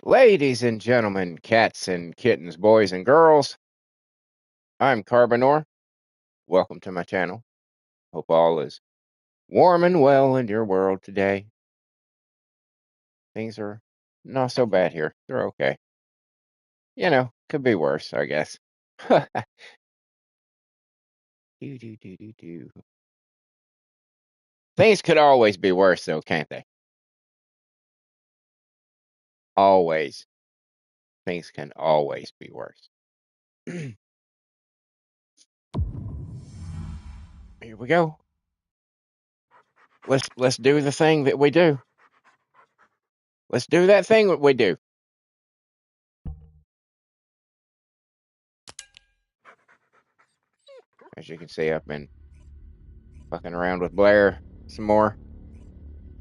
Ladies and gentlemen, cats and kittens, boys and girls, I'm Carbonor. Welcome to my channel. Hope all is warm and well in your world today. Things are not so bad here. They're okay. You know, could be worse, I guess. Do. Things could always be worse, though, can't they? Always. Things can always be worse. Here we go. Let's do the thing that we do. Let's do that thing that we do. As you can see, I've been fucking around with Blair some more.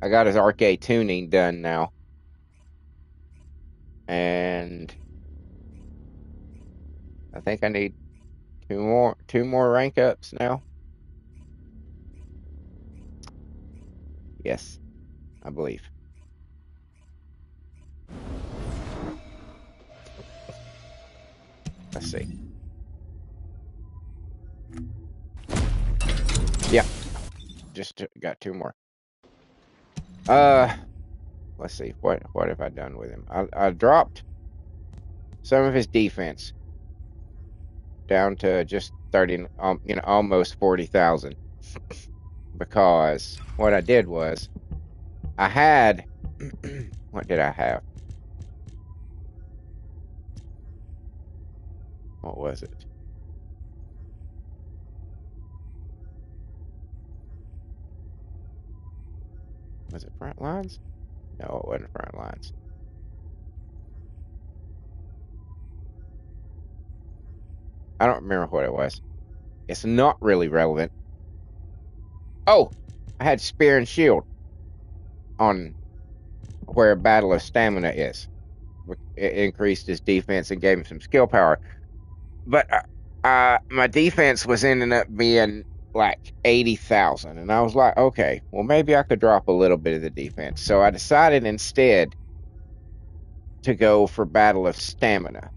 I got his arcade tuning done now. And I think I need two more rank ups now. Yes, I believe. Let's see. Yeah, just got two more. Let's see. What have I done with him? I dropped some of his defense down to just 30, almost 40,000. Because what I did was I had what did I have? What was it? Was it front lines? No, it wasn't front lines. I don't remember what it was. It's not really relevant. Oh, I had spear and shield on where Battle of Stamina is. It increased his defense and gave him some skill power. But my defense was ending up being like 80,000. And I was like, okay, well, maybe I could drop a little bit of the defense. So I decided instead to go for Battle of Stamina,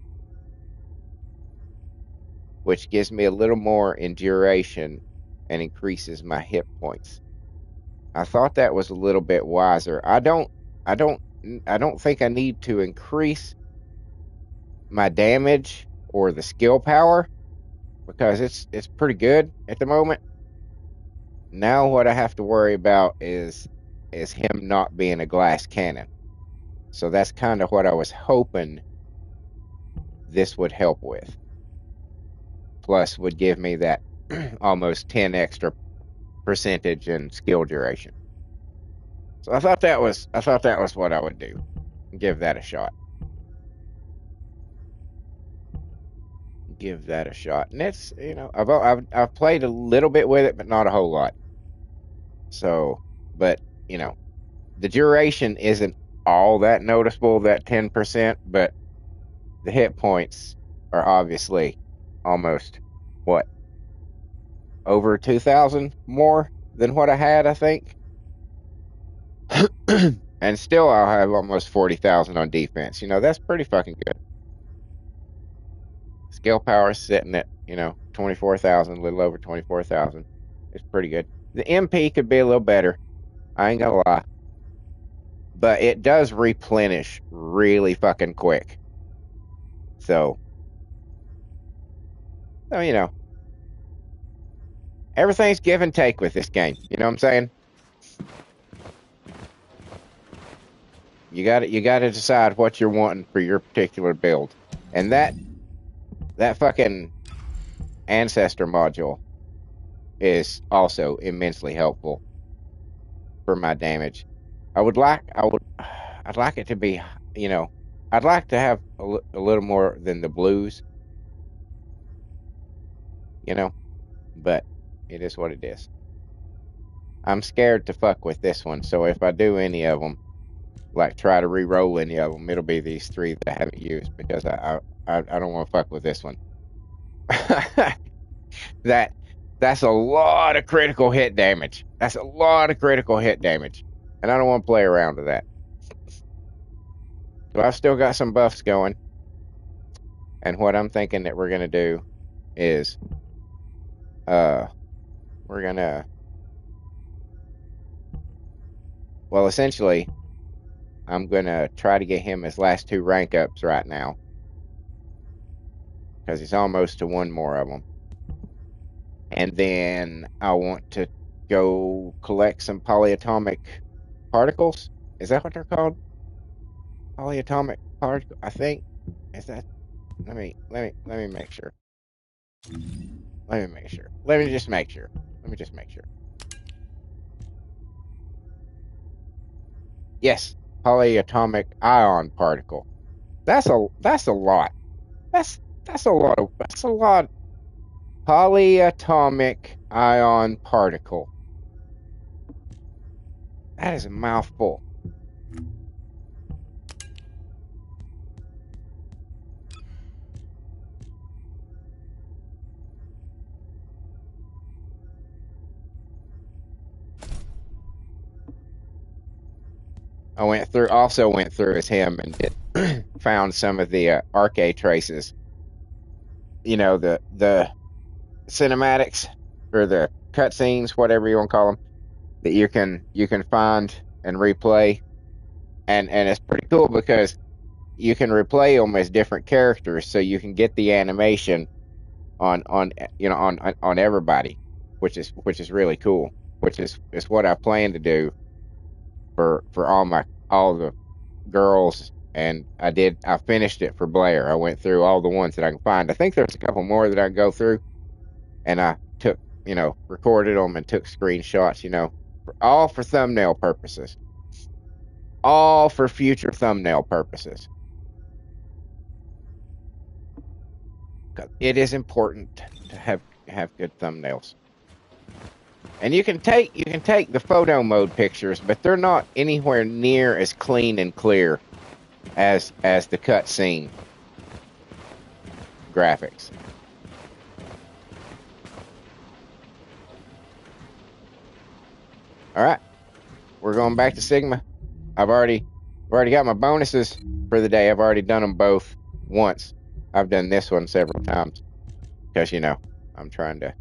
which gives me a little more in duration and increases my hit points. I thought that was a little bit wiser. I don't think I need to increase my damage or the skill power because it's pretty good at the moment. Now what I have to worry about is him not being a glass cannon. So that's kind of what I was hoping this would help with. Plus would give me that almost 10 extra percentage in skill duration. So I thought that was what I would do. Give that a shot. Give that a shot. And it's, I've played a little bit with it, but not a whole lot. So, but the duration isn't all that noticeable, that 10%, but the hit points are obviously almost over 2,000 more than what I had, I think. And still I'll have almost 40,000 on defense. That's pretty fucking good. Skill power is sitting at, 24,000, a little over 24,000. It's pretty good. The MP could be a little better. I ain't gonna lie. But it does replenish really fucking quick. So, everything's give and take with this game. You know what I'm saying? You got to decide what you're wanting for your particular build. And that fucking ancestor module is also immensely helpful for my damage. I'd like it to be, I'd like to have a little more than the blues, but it is what it is. I'm scared to fuck with this one, so if I do any of them, like try to re-roll any of them, it'll be these three that I haven't used because I don't want to fuck with this one. That's a lot of critical hit damage. That's a lot of critical hit damage, and I don't want to play around with that. So I've still got some buffs going. And what I'm thinking that we're going to do is we're going to, well, essentially, I'm going to try to get him his last 2 rank ups right now. Because he's almost to 1 more of them. And then I want to go collect some polyatomic particles. Is that what they're called? Polyatomic particle, I think. Is that? Let me make sure. Let me make sure. Let me just make sure. Let me just make sure. Yes, polyatomic ion particle. That's a lot. That's a lot of that's a lot. Polyatomic ion particle. That is a mouthful. Also went through as him and found some of the arcade traces. You know, the cinematics or the cutscenes, whatever you want to call them, that you can find and replay, and it's pretty cool because you can replay them as different characters, so you can get the animation on you know on everybody, which is really cool. Which is what I plan to do for all the girls, and I finished it for Blair. I went through all the ones that I can find. I think there's a couple more that I can go through, and I took recorded them and took screenshots, all for thumbnail purposes, all for future thumbnail purposes. 'Cause it is important to have good thumbnails. And you can take the photo mode pictures, but they're not anywhere near as clean and clear as the cutscene graphics. All right, we're going back to Sigma. I've already got my bonuses for the day. I've already done them both once. I've done this one several times because I'm trying to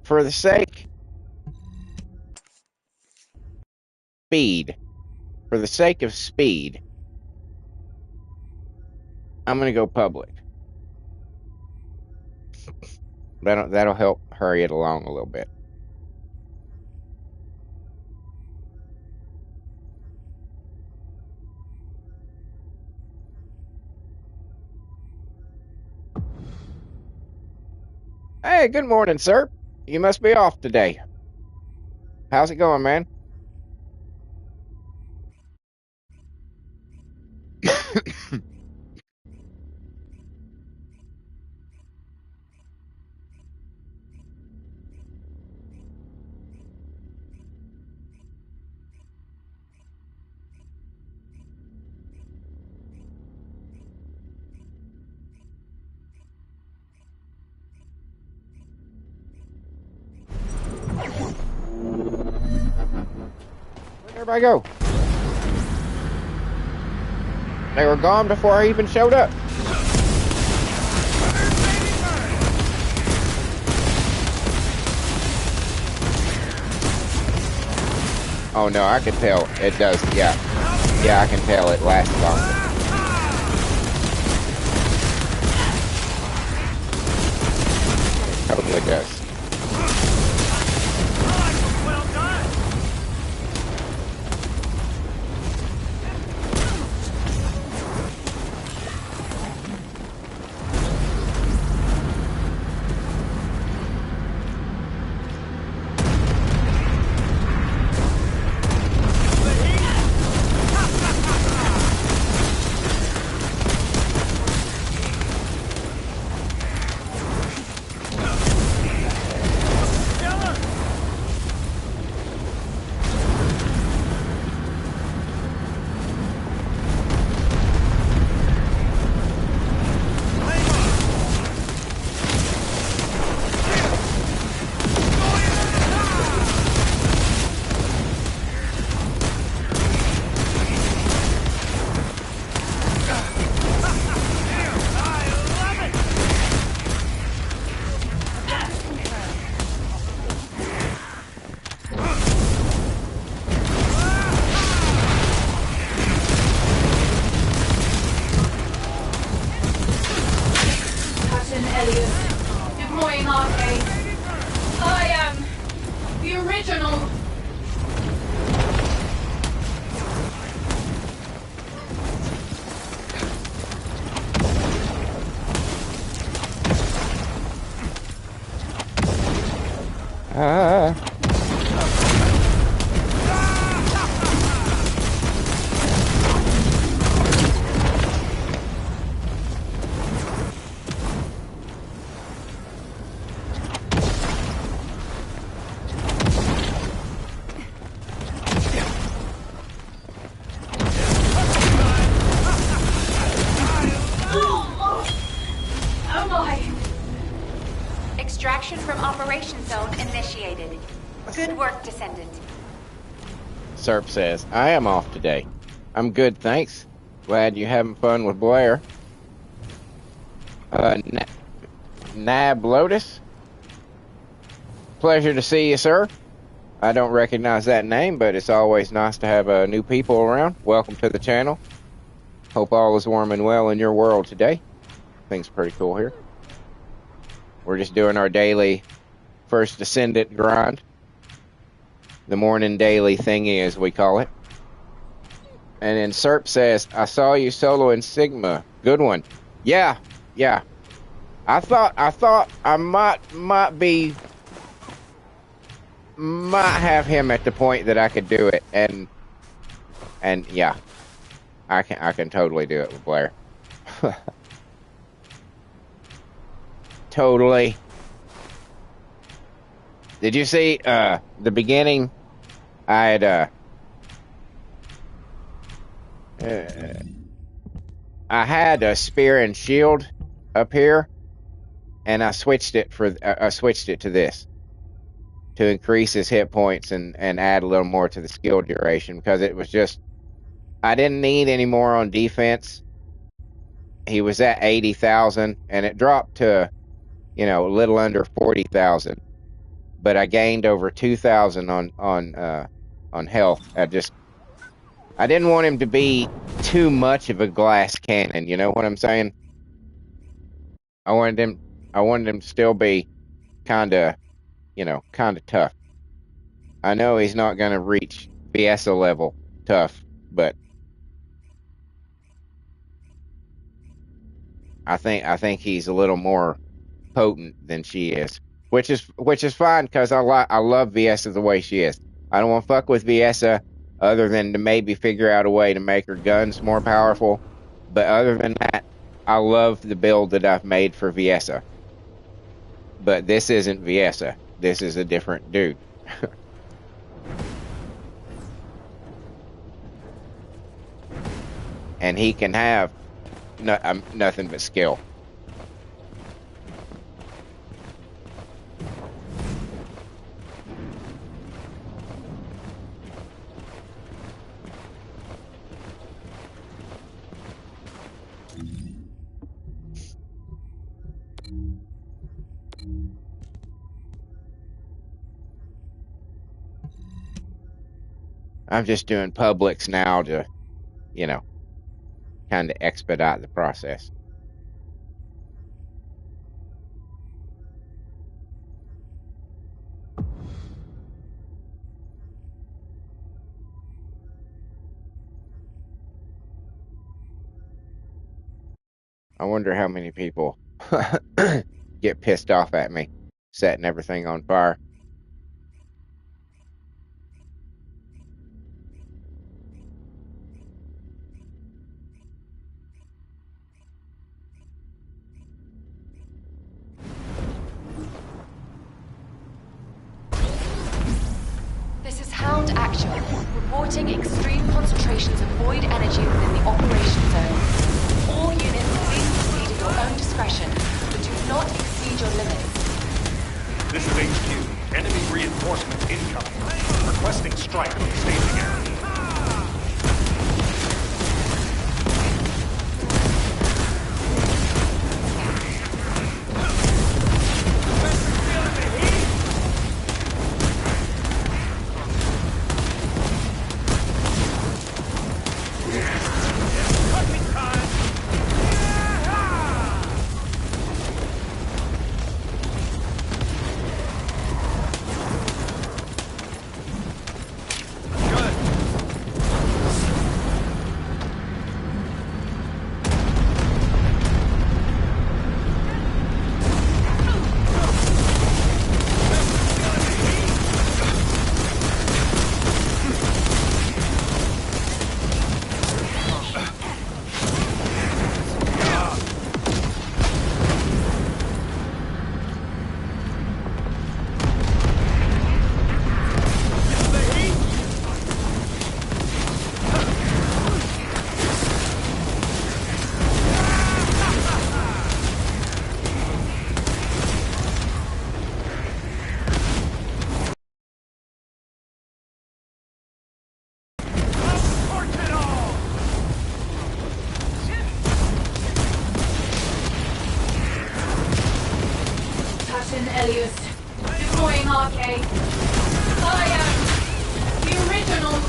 for the sake of speed, I'm going to go public. That'll help hurry it along a little bit. Hey, good morning, sir. You must be off today. How's it going, man? Where'd everybody go? They were gone before I even showed up. Oh no, I can tell. It does, yeah. Yeah, I can tell it lasts longer. It totally does. Ah. Extraction from operation zone initiated. Good work, Descendant. Serp says, I am off today. I'm good, thanks. Glad you're having fun with Blair. Nab Lotus? Pleasure to see you, sir. I don't recognize that name, but it's always nice to have new people around. Welcome to the channel. Hope all is warm and well in your world today. Things pretty cool here. We're just doing our daily First Descendant grind. The morning daily thingy, as we call it. And then Serp says, I saw you solo in Sigma. Good one. Yeah. I thought I might have him at the point that I could do it, and yeah, I can totally do it with Blair. Totally. Did you see the beginning? I had a spear and shield up here, and I switched it to this to increase his hit points and add a little more to the skill duration, because it was just, I didn't need any more on defense. He was at 80,000 and it dropped to, a little under 40,000, but I gained over 2,000 on health. I didn't want him to be too much of a glass cannon, you know what I'm saying? I wanted him to still be kind of tough. I know he's not going to reach Viesa level tough, but I think he's a little more potent than she is, which is fine, because I love Viesa the way she is. I don't want to fuck with Viesa other than to maybe figure out a way to make her guns more powerful. But other than that, I love the build that I've made for Viesa. But this isn't Viesa. This is a different dude. And he can have nothing but skill. I'm just doing publics now to, kind of expedite the process. I wonder how many people get pissed off at me setting everything on fire. This is Hound Actual, reporting extreme concentrations of void energy within the operation zone. All units, please proceed at your own discretion, but do not exceed your limits. This is HQ. Enemy reinforcements incoming. Requesting strike on the staging area. annoying, Arcade. I am the original.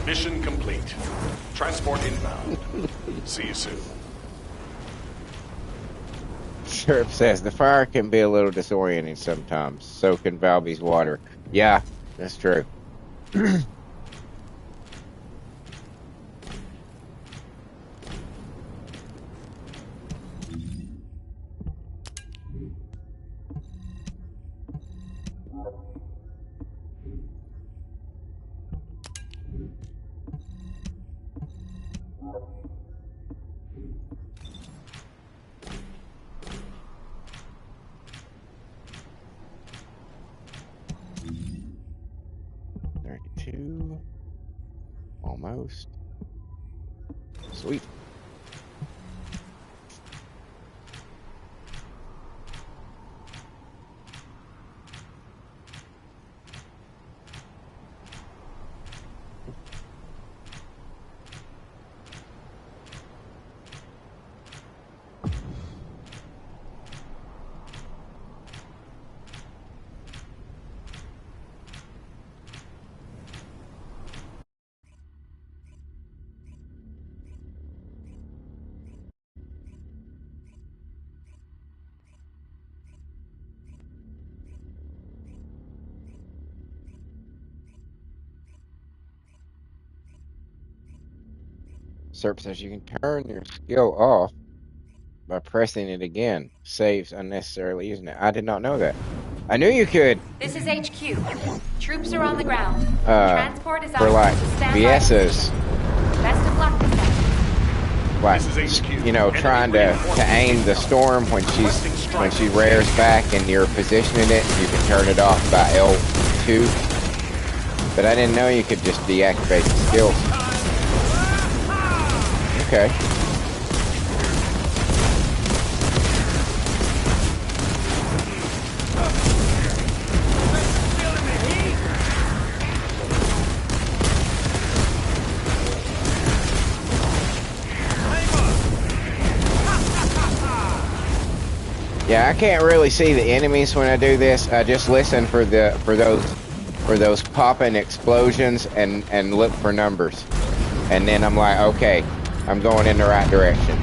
Mission complete. Transport inbound. See you soon. Sherp says the fire can be a little disorienting sometimes. So can Valby's water. Yeah, that's true. 32. Almost. Sweet. Serp says you can turn your skill off by pressing it again. Saves unnecessarily using it. I did not know that. I knew you could. This is HQ. Troops are on the ground. Transport is For like Viesas, Best of luck, Descendant. like This is HQ. you know, trying to aim the storm when she rears back and you're positioning it, you can turn it off by L2. But I didn't know you could just deactivate the skills. Okay. Yeah, I can't really see the enemies when I do this. I just listen for those popping explosions and look for numbers. And then I'm like, okay, I'm going in the right direction.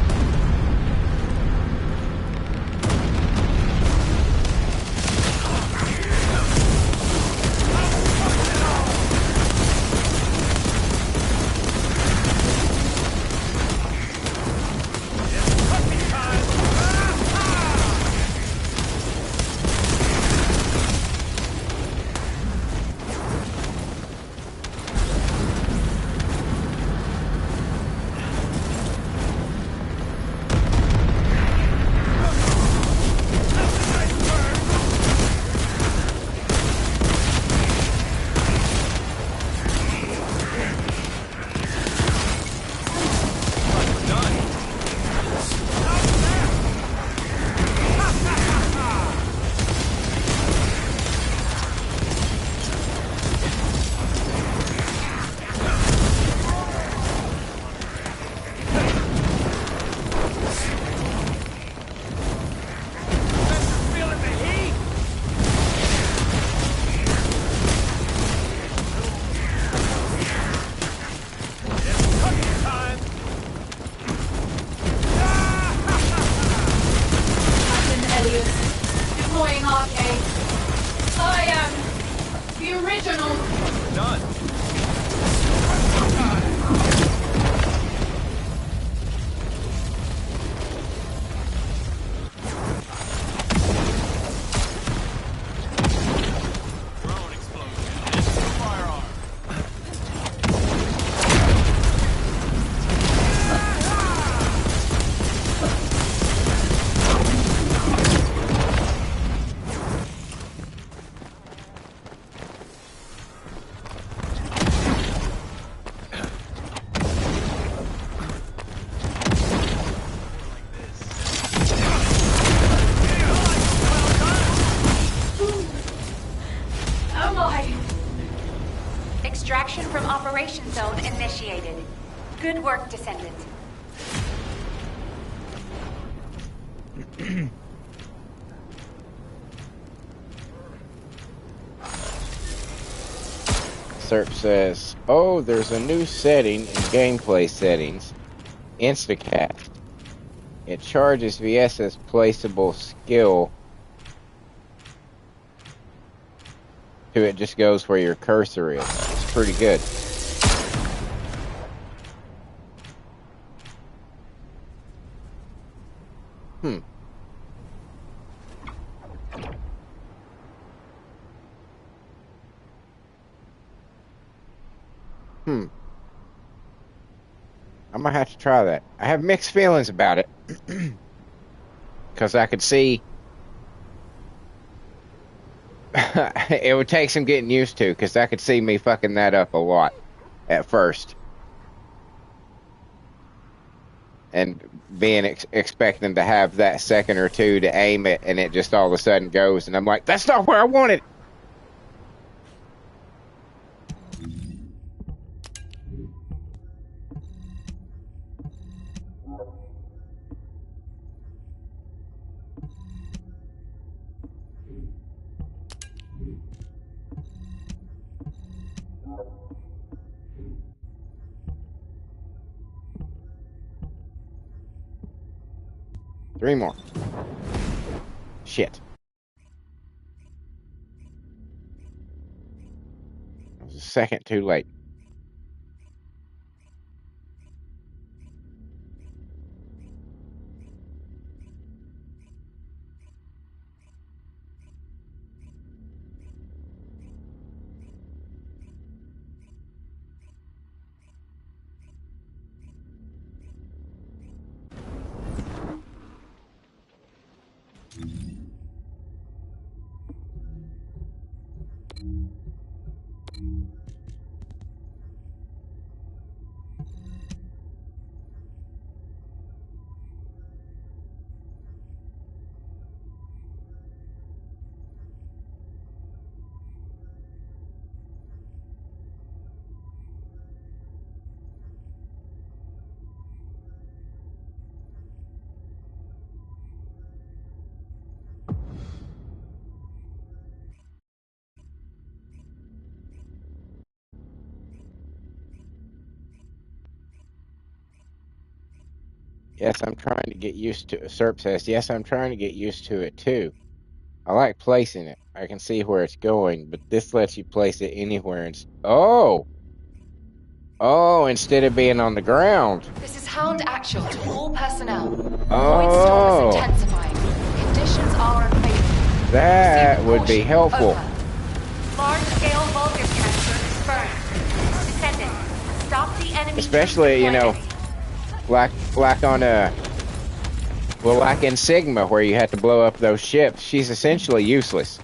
operation zone initiated. Good work, Descendant. SERP says, oh, there's a new setting in gameplay settings. Instacast. It charges VS's placeable skill to it just goes where your cursor is. It's pretty good. I might have to try that. I have mixed feelings about it. Because I could see it would take some getting used to, because I could see me fucking that up a lot at first. And being expecting to have that second or two to aim it, and it just all of a sudden goes, and I'm like, that's not where I wanted. Three more. Shit. It was a second too late. Yes, I'm trying to get used to it. SERP says, yes, I'm trying to get used to it too. I like placing it. I can see where it's going, but this lets you place it anywhere. And oh! Oh, instead of being on the ground. This is Hound Actual to all personnel. Oh. Void storm is intensifying. Conditions are unfavorable. That would be helpful. Over. Large-scale voltage transfer confirmed. Descendant, stop the enemy. Especially, you know, like on like in Sigma, where you have to blow up those ships. She's essentially useless.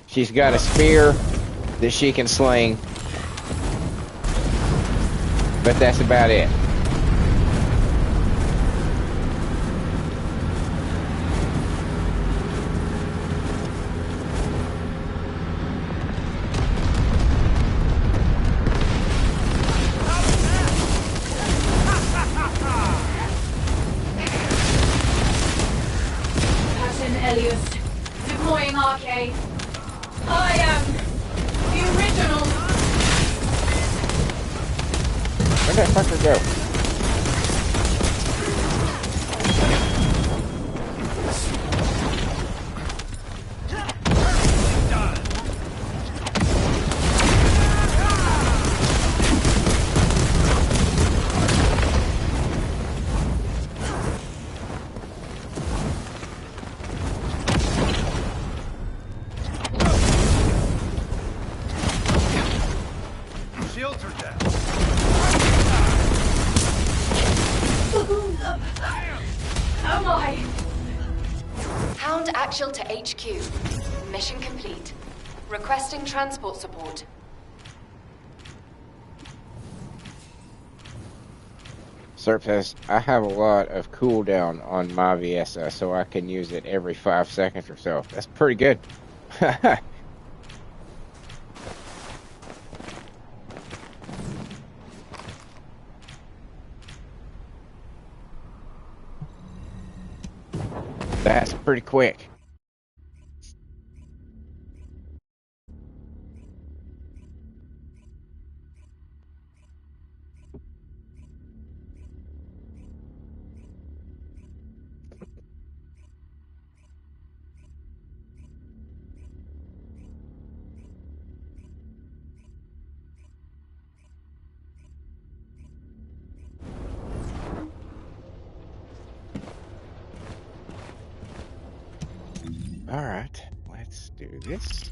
She's got a spear that she can sling, but that's about it. Deploying arcade. I am the original. Where'd that fucker go? Actual to HQ. Mission complete. Requesting transport support. SERP says, I have a lot of cooldown on my VSA, so I can use it every 5 seconds or so. That's pretty good. That's pretty quick. All right, let's do this.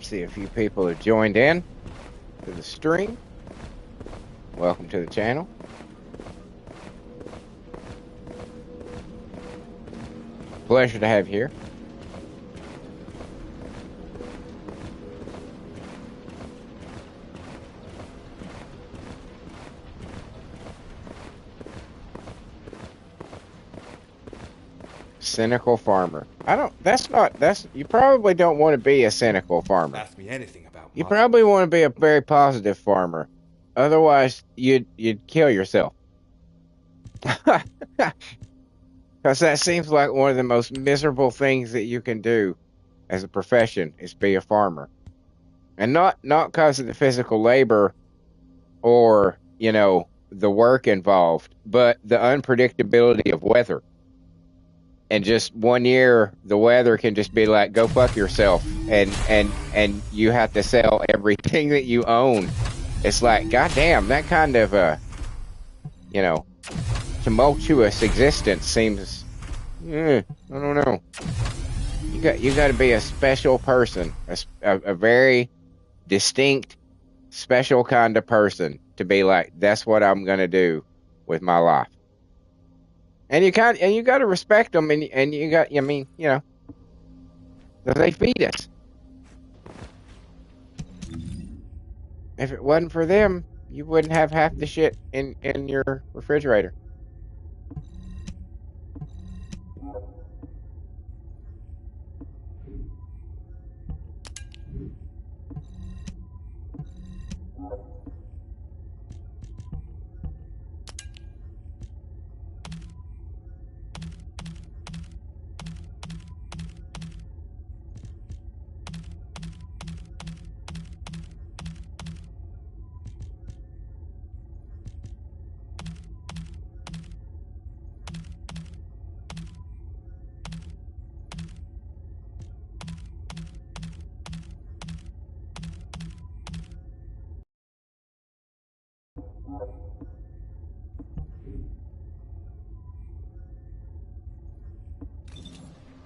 See a few people have joined in to the stream. Welcome to the channel. Pleasure to have you here. Cynical farmer. You probably don't want to be a cynical farmer. Ask me anything about You probably want to be a very positive farmer. Otherwise, you'd kill yourself. Because that seems like one of the most miserable things that you can do as a profession is be a farmer. And not because of the physical labor or, the work involved, but the unpredictability of weather. And just one year, the weather can just be like, go fuck yourself. And you have to sell everything that you own. It's like, goddamn, that kind of, tumultuous existence seems, I don't know. You got to be a special person, a very distinct, special kind of person to be like, that's what I'm going to do with my life. And you got to respect them, and you got, they feed us. If it wasn't for them, you wouldn't have half the shit in your refrigerator.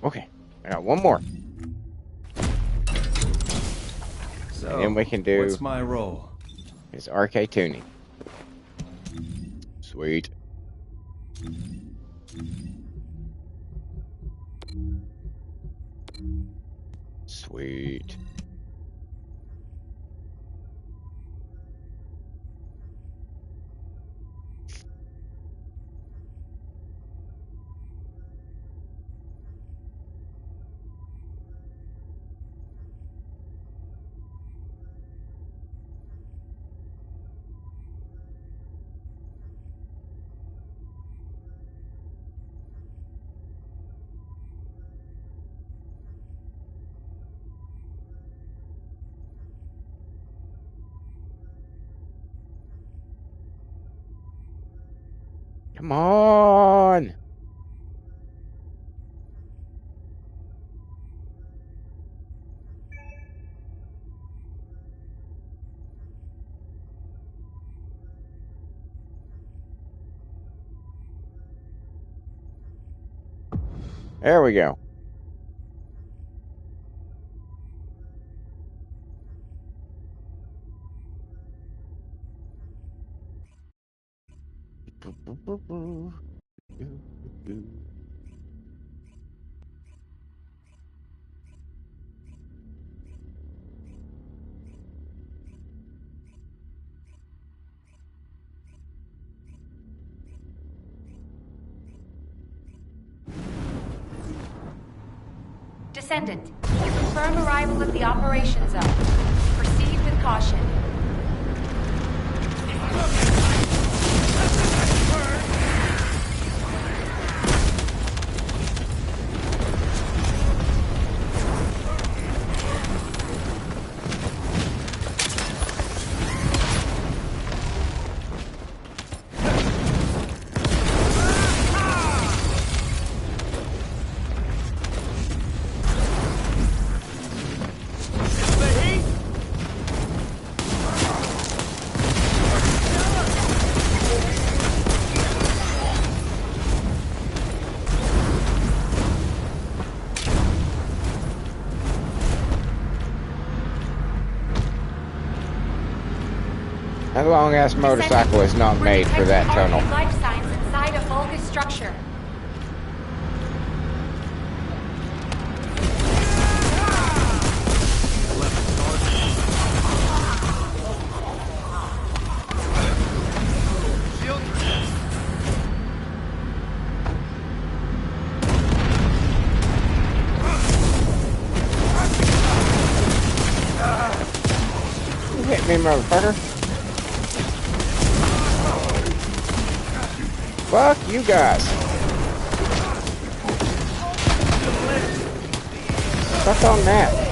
Okay, I got one more. So, and then we can do. What's my role? Is RK tuning. Sweet. Sweet. Come on. There we go. Descendant, you confirm arrival at the operation zone. Proceed with caution. That long-ass motorcycle is not made for that tunnel. Life signs inside a Vulgus structure. You hit me, motherfucker. Fuck you guys. Fuck on that.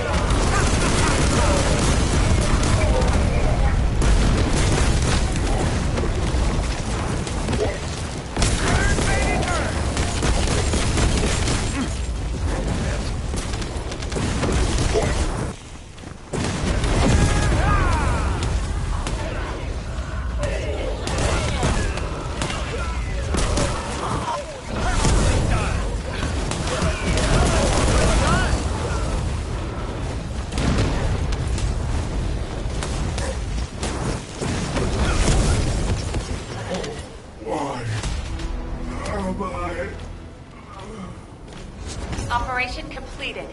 Operation completed.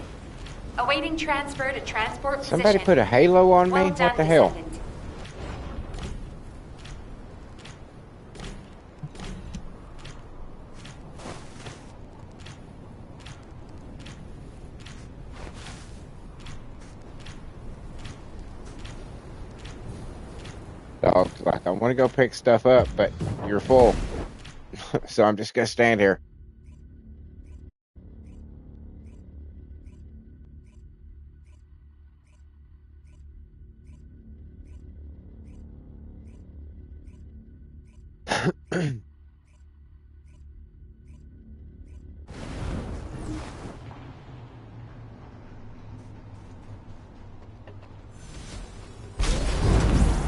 Awaiting transfer to transport position. Somebody put a halo on me? Well What done, the hell? Descendant. Dog's like, I want to go pick stuff up, but you're full. So I'm just going to stand here.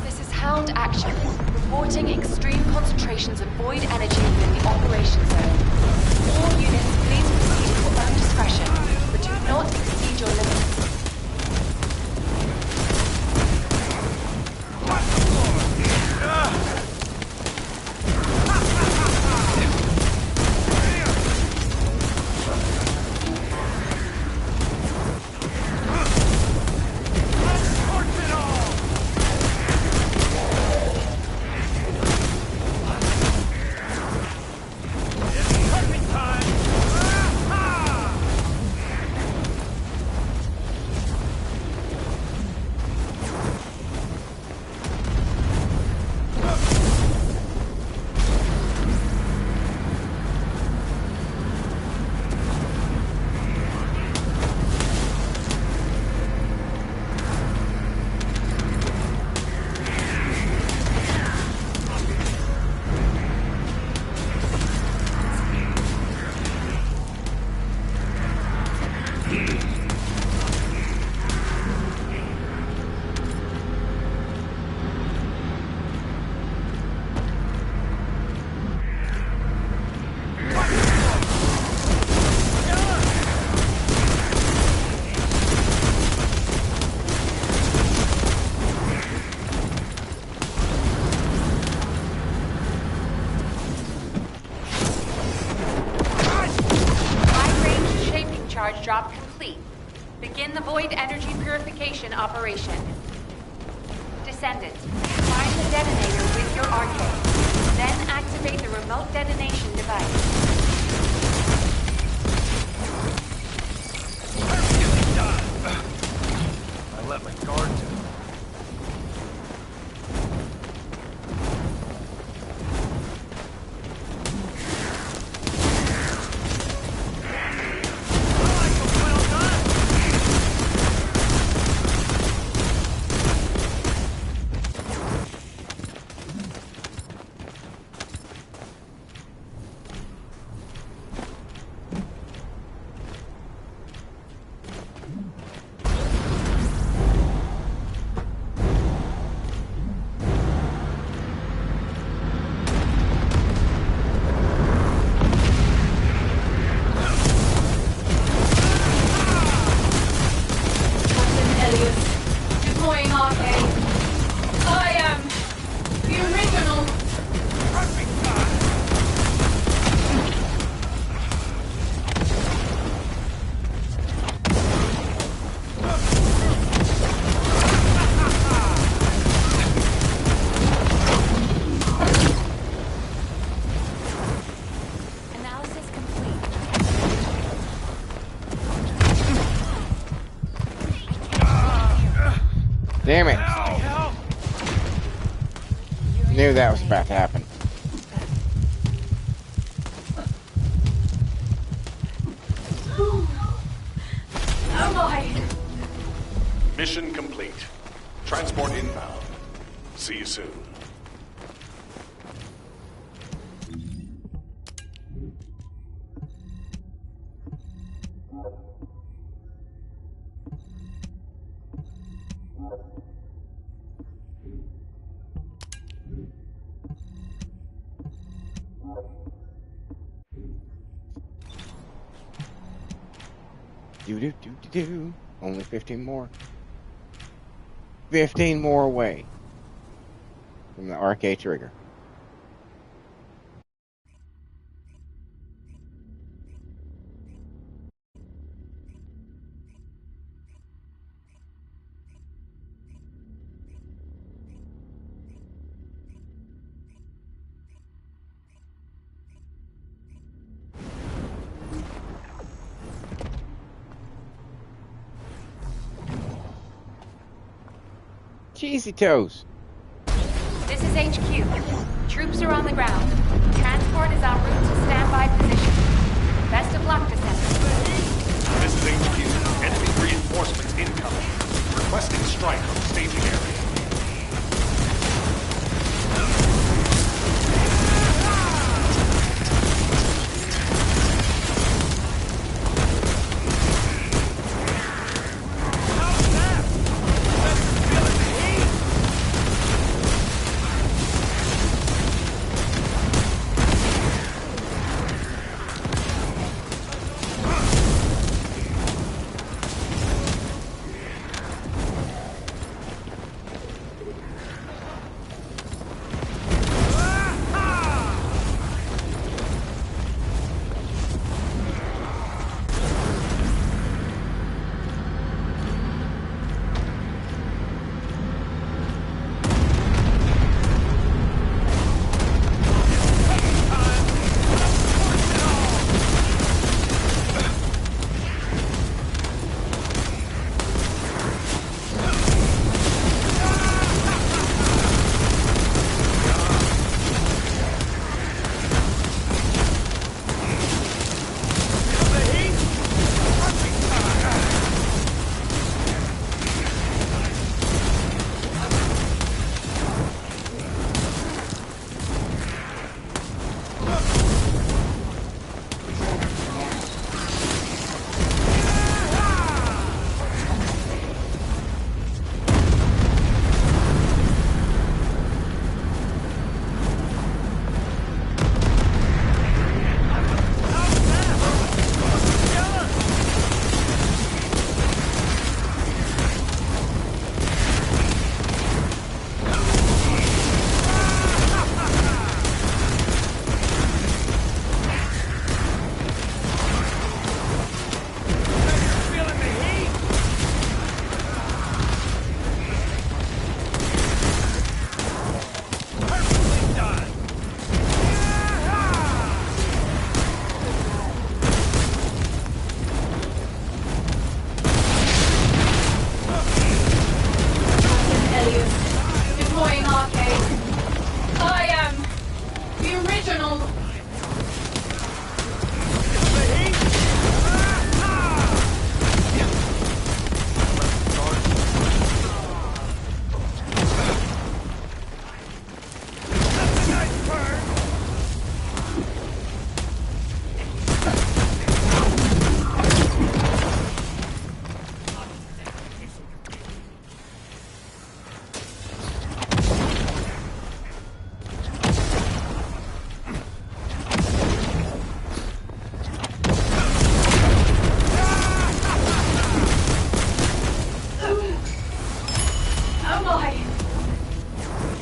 This is Hound Action, reporting extreme concentrations of void energy within the operation zone. All units, please proceed at your own discretion, but do not exceed your limits. the void energy purification operation. Descendant, find the detonator with your arcade. Then activate the remote detonation device. I let my guard down. Damn it. Knew that was about to happen. Am I? Mission complete. Transport inbound. See you soon. Do. Only 15 more. 15 more away from the arcade trigger. Cheesy toes. This is HQ. Troops are on the ground. Transport is en route to standby position. Best of luck, Descendant. This is HQ. Enemy reinforcements incoming. Requesting strike on staging area.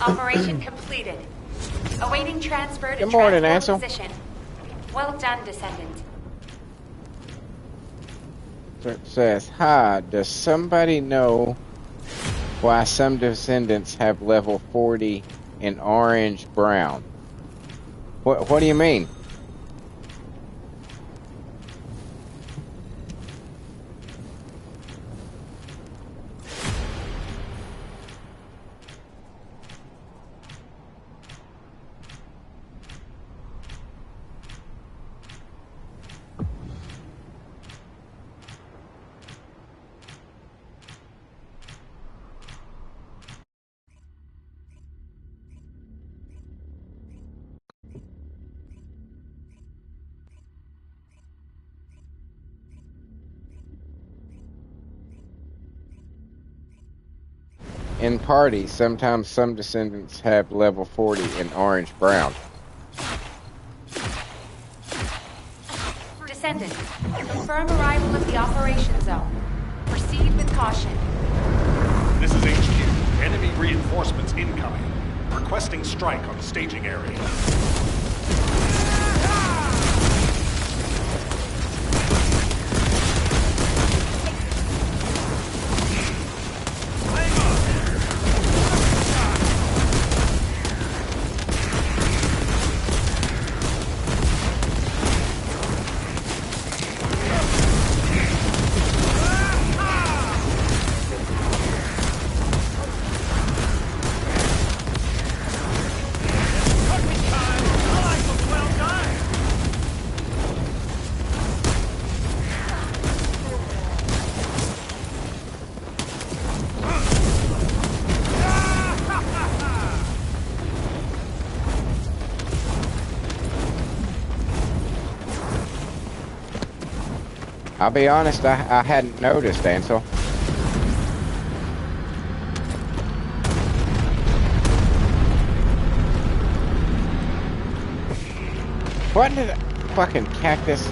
Operation completed. Awaiting transfer to Good morning, transport Ansel. position. Well done, Descendant. So it says, hi, does somebody know why some descendants have level 40 in orange brown? What do you mean? In parties, sometimes some descendants have level 40 in orange brown. Descendant, confirm arrival of the operation zone. Proceed with caution. This is HQ. Enemy reinforcements incoming. Requesting strike on the staging area. I'll be honest, I hadn't noticed, Ansel. What did fucking cactus?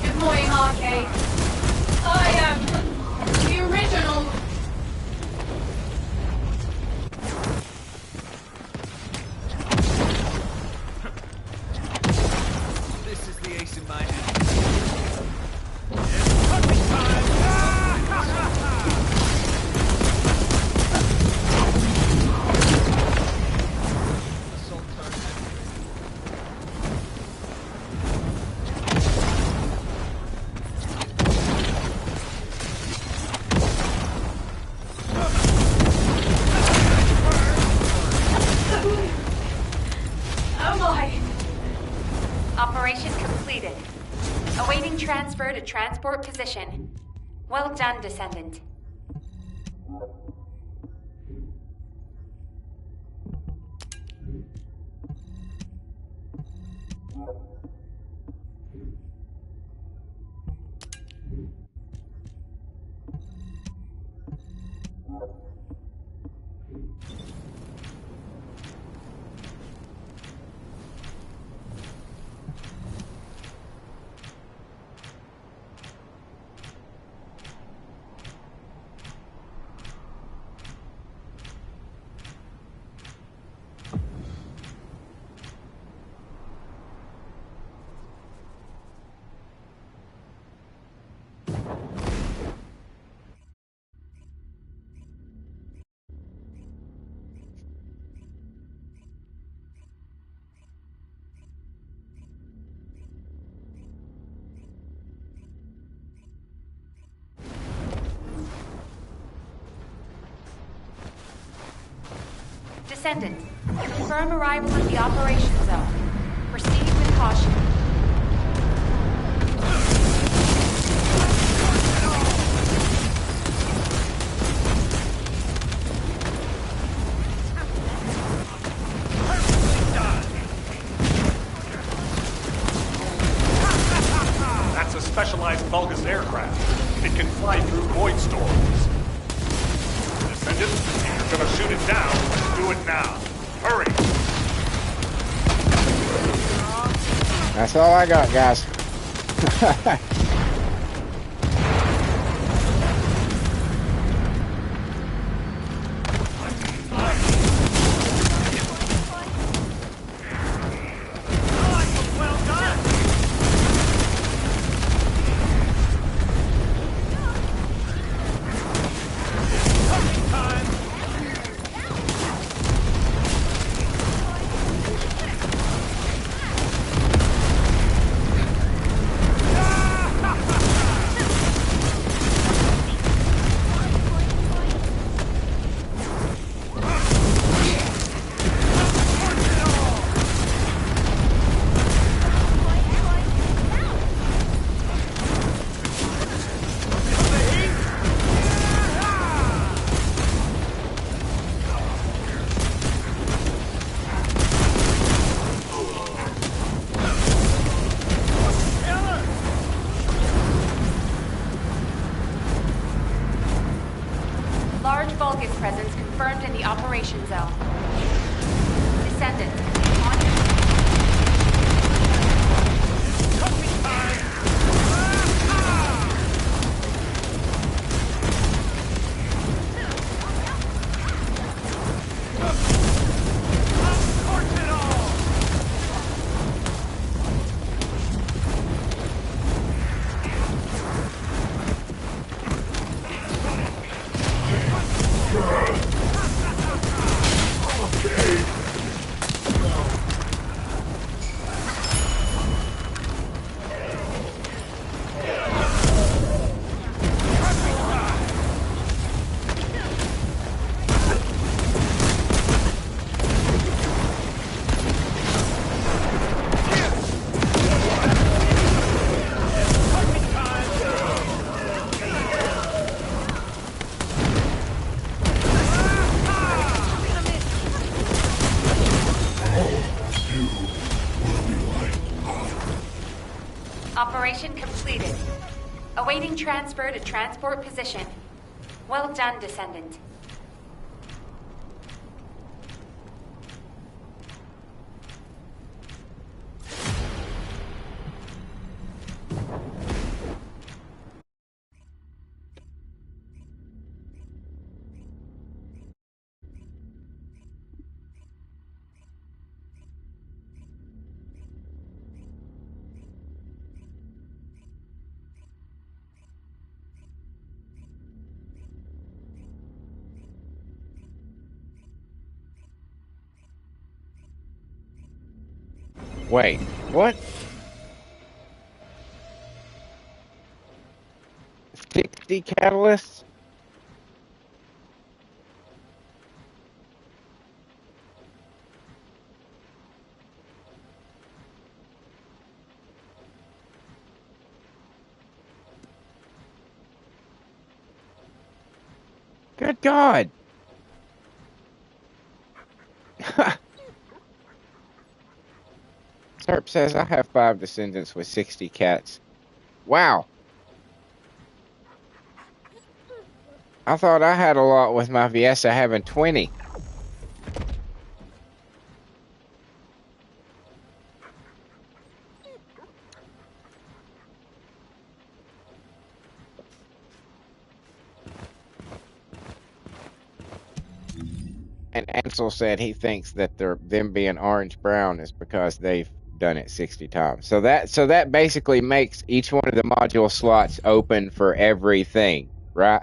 Good morning, Arcade. I am the original. This is the ace in my hand. Operation completed. Awaiting transfer to transport position. Well done, Descendant. Descendant, confirm arrival at the operation zone. Proceed with caution. That's a specialized Vulgus aircraft. It can fly through void storms. Descendant, if you're gonna shoot it down, do it now. Hurry! That's all I got, guys. Large Vulgus presence confirmed in the operation zone. Descendant, on Operation completed. Awaiting transfer to transport position. Well done, Descendant. Wait, what? 60 catalysts? Good God. Serp says I have 5 descendants with 60 cats. Wow. I thought I had a lot with my Viessa having 20. And Ansel said he thinks that them being orange-brown is because they've done it 60 times. So that basically makes each one of the module slots open for everything, right?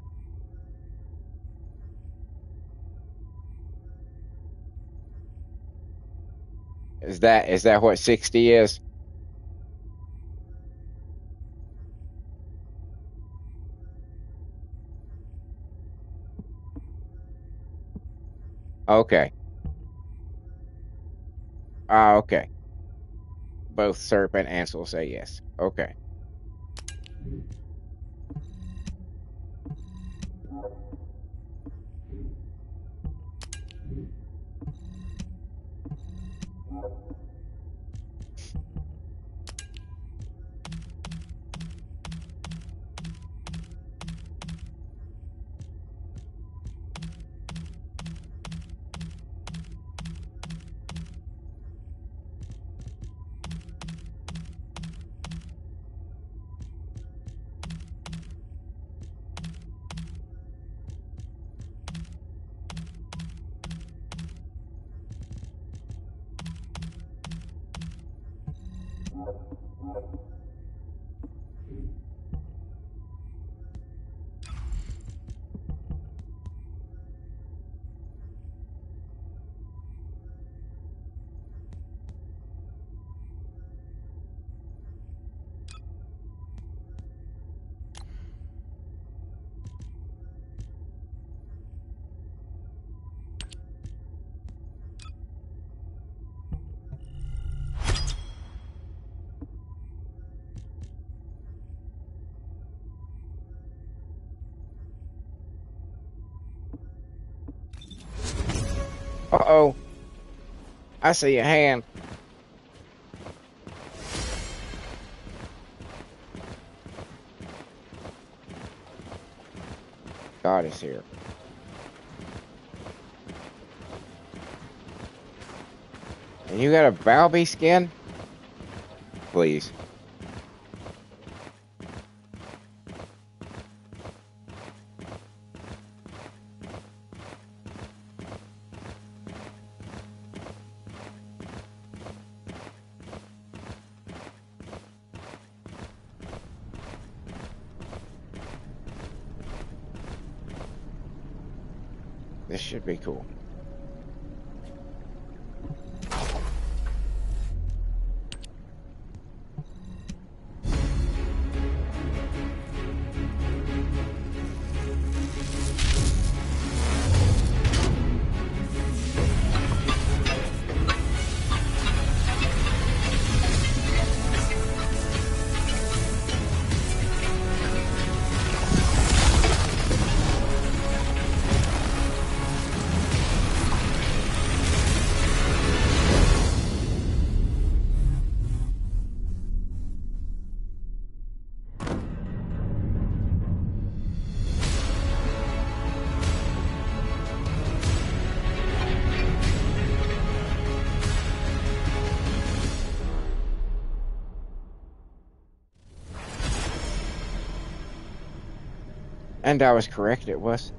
Is that what 60 is? Okay. Okay. Both Serp and Ansel say yes. Okay. Uh-oh. I see a hand. God is here. And you got a Balby skin? Please. This should be cool. And I was correct, it was.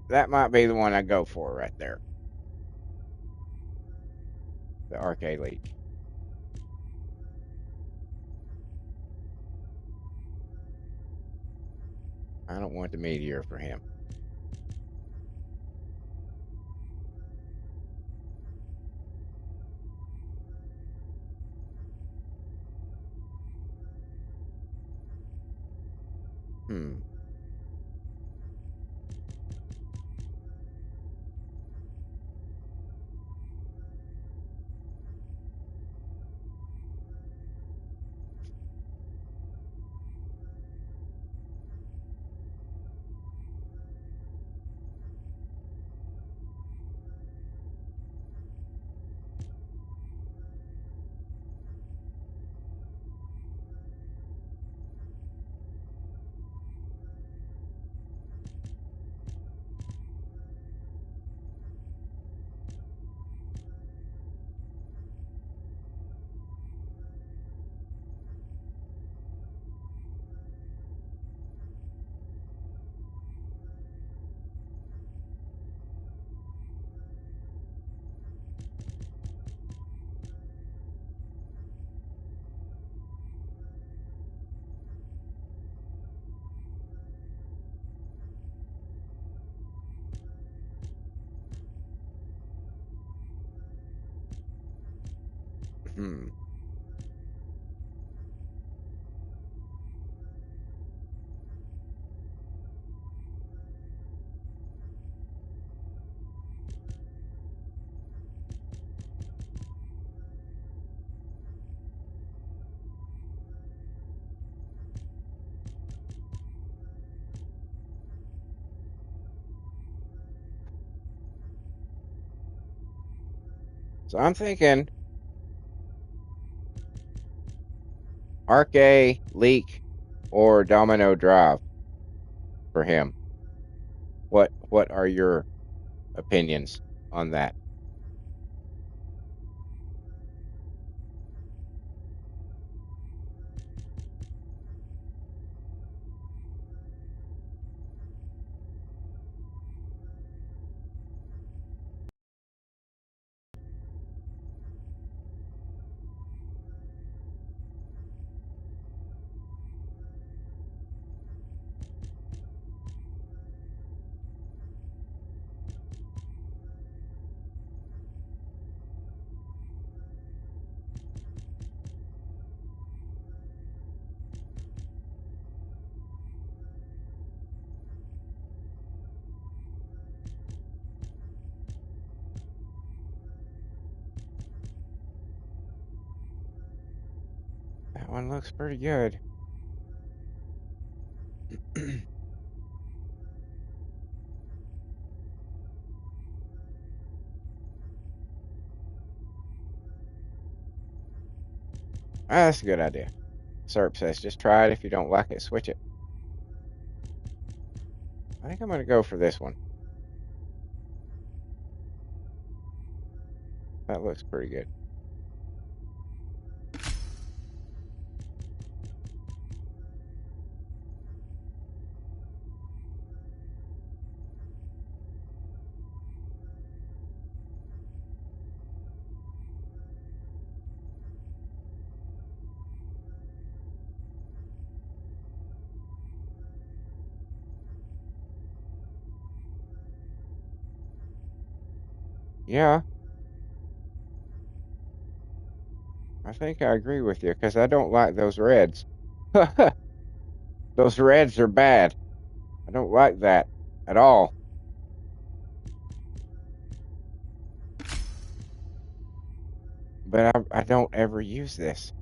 That might be the one I go for right there. The arcade league. I don't want the meteor for him. Hmm. Hmm. So I'm thinking Arc-A, Leak, or Domino Drive for him. What are your opinions on that? That one looks pretty good. That's a good idea. Serp says, just try it. If you don't like it, switch it. I think I'm going to go for this one. That looks pretty good. Yeah, I think I agree with you because I don't like those reds. Those reds are bad. I don't like that at all. But I don't ever use this.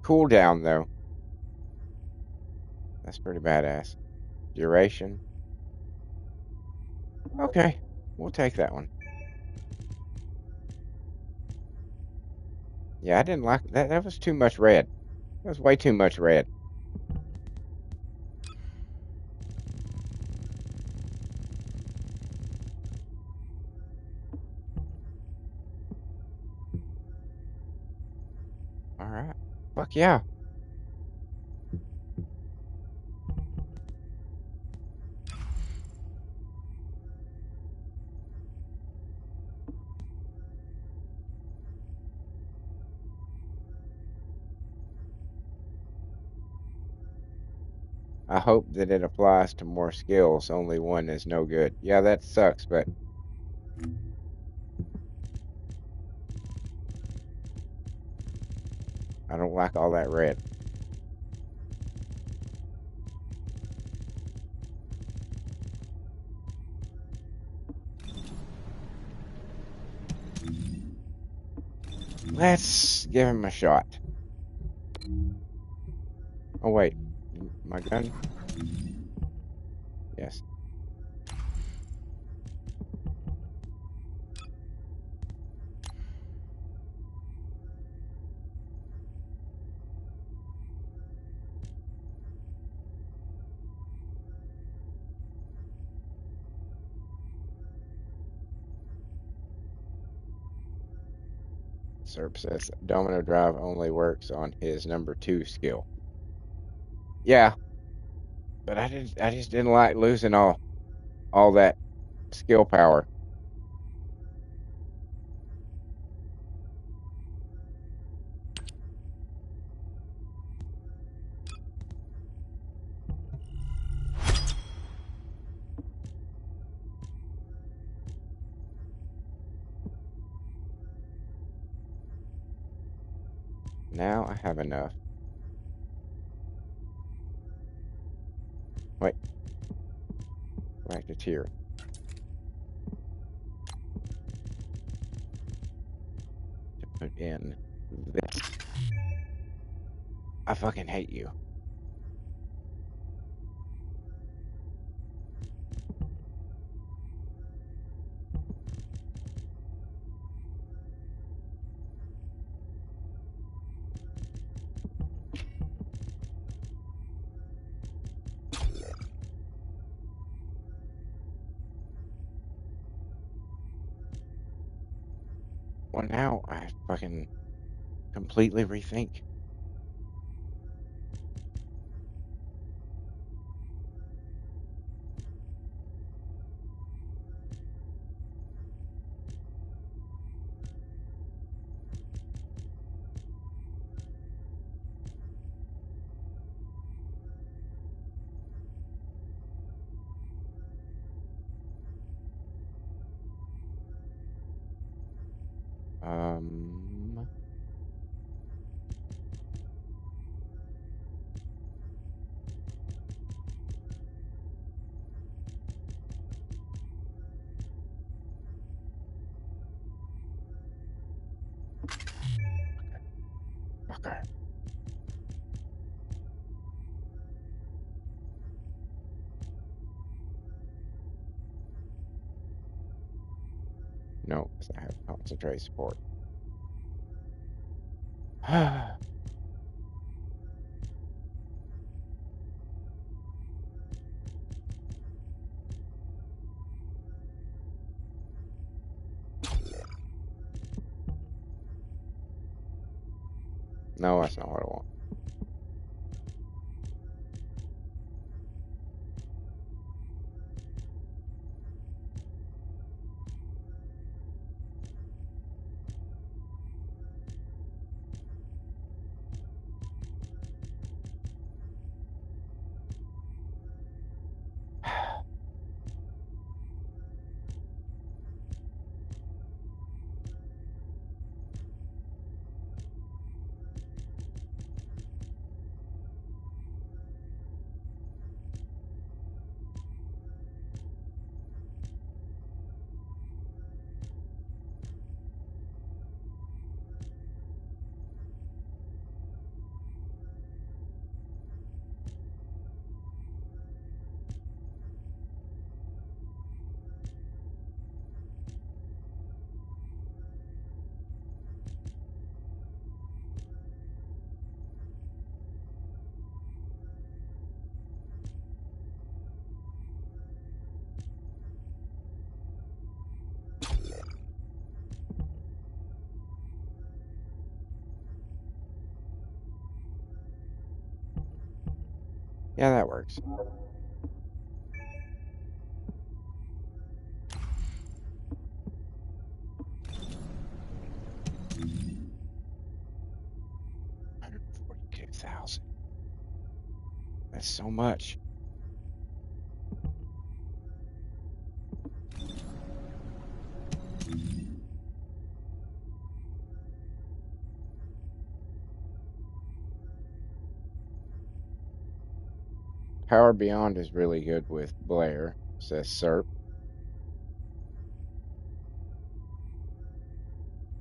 Cooldown, though. That's pretty badass. Duration. Okay, we'll take that one. Yeah, I didn't like that. That was too much red. That was way too much red. All right. Fuck yeah. I hope that it applies to more skills. Only one is no good. Yeah, that sucks, but I don't like all that red. Let's give him a shot. Oh, wait. My gun? Yes. Serp says Domino Drive only works on his number 2 skill. Yeah, but I just didn't like losing all that skill power. now I have enough. Wait. Back to tier. To put in this. I fucking hate you. Well, now I fucking completely rethink. Um, okay. No, because I have concentrate support. No, that's not what I want. Yeah, that works. $142,000. That's so much. Power Beyond is really good with Blair, says Serp.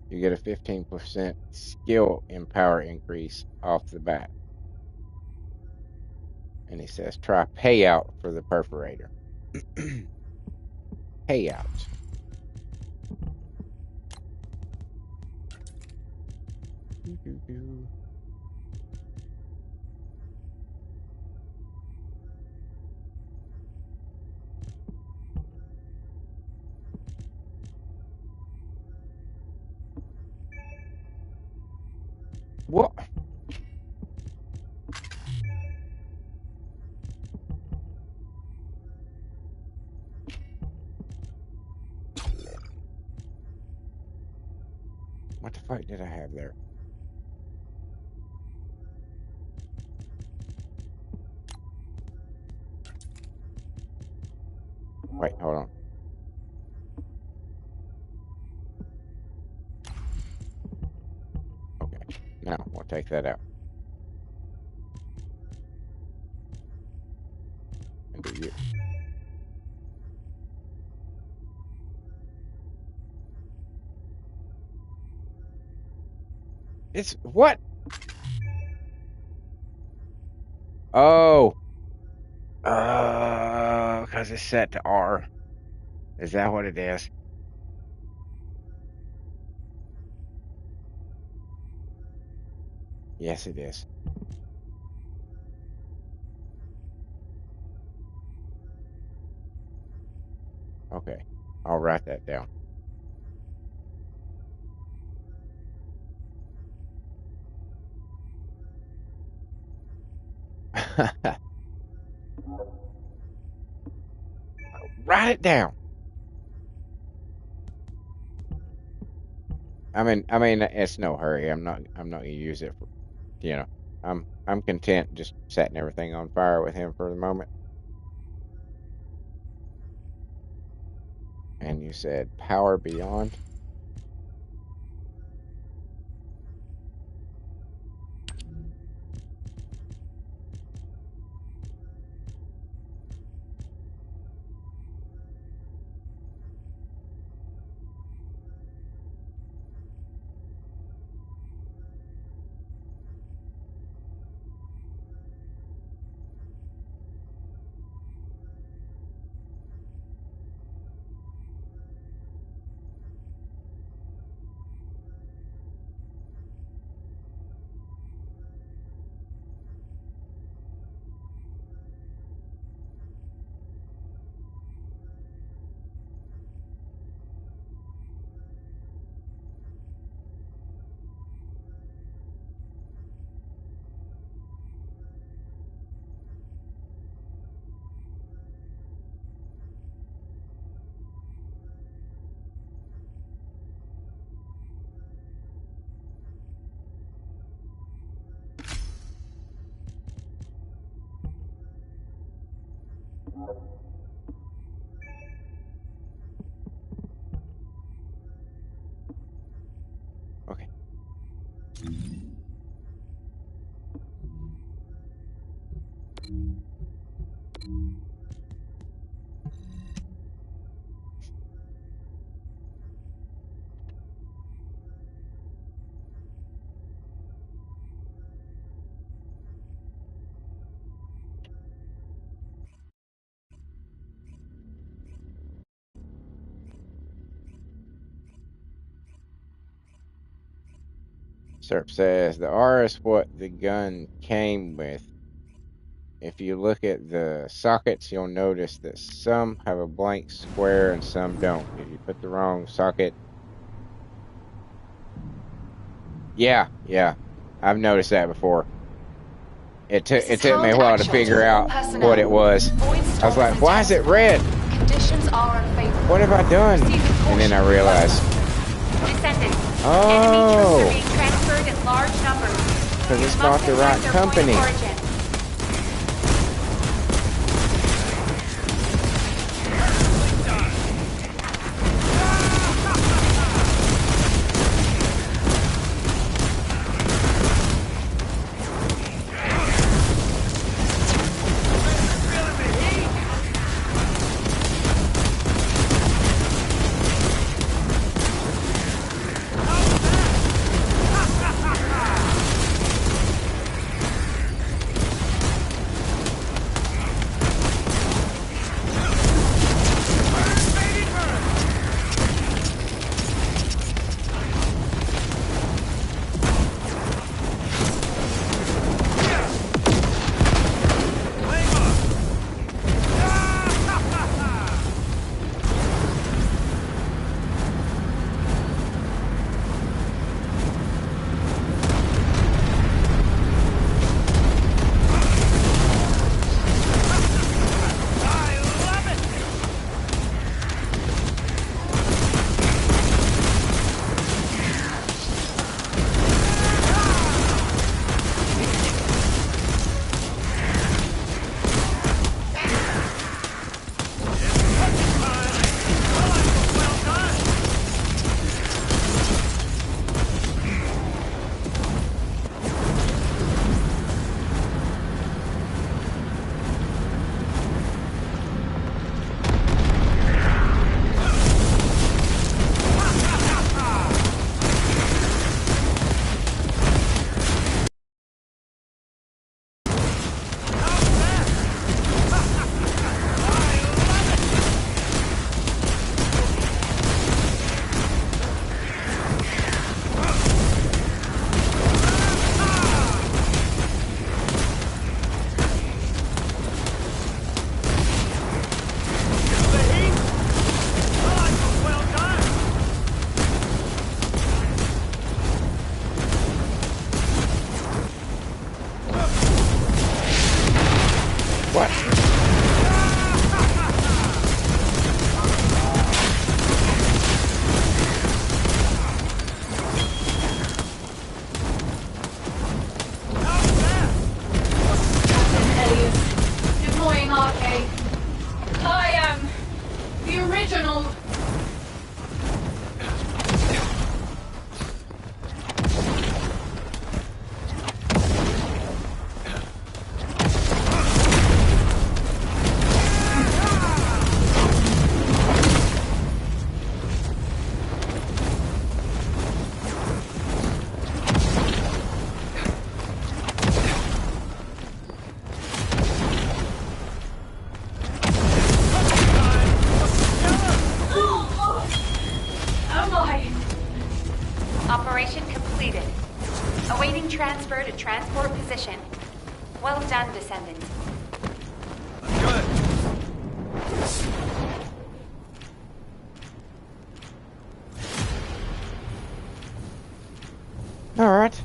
You get a 15% skill in power increase off the bat. And he says, try payout for the perforator. Payout. What? What the fuck did I have there? Wait, hold on. Okay, now we'll take take that out. And do you. It's what? Oh. Oh, because it's set to R. Is that what it is? Yes, it is. Okay. I'll write that down. Write it down. I mean, it's no hurry. I'm not gonna use it for, you know. I'm content just setting everything on fire with him for the moment. And you said power beyond. Okay. Serp says the R is what the gun came with. If you look at the sockets, you'll notice that some have a blank square and some don't. If you put the wrong socket. Yeah. I've noticed that before. It took me a while to figure out what it was. I was like, why is it red? Conditions are unfavorable. What have I done? And then I realized. Descendants. Oh. Enemy troops are being transferred in large numbers. Because it's You not must the right detect their point of company. origin. Deploying arcade. I am the original. Operation completed. Awaiting transfer to transport position. Well done, Descendant. Good. All right.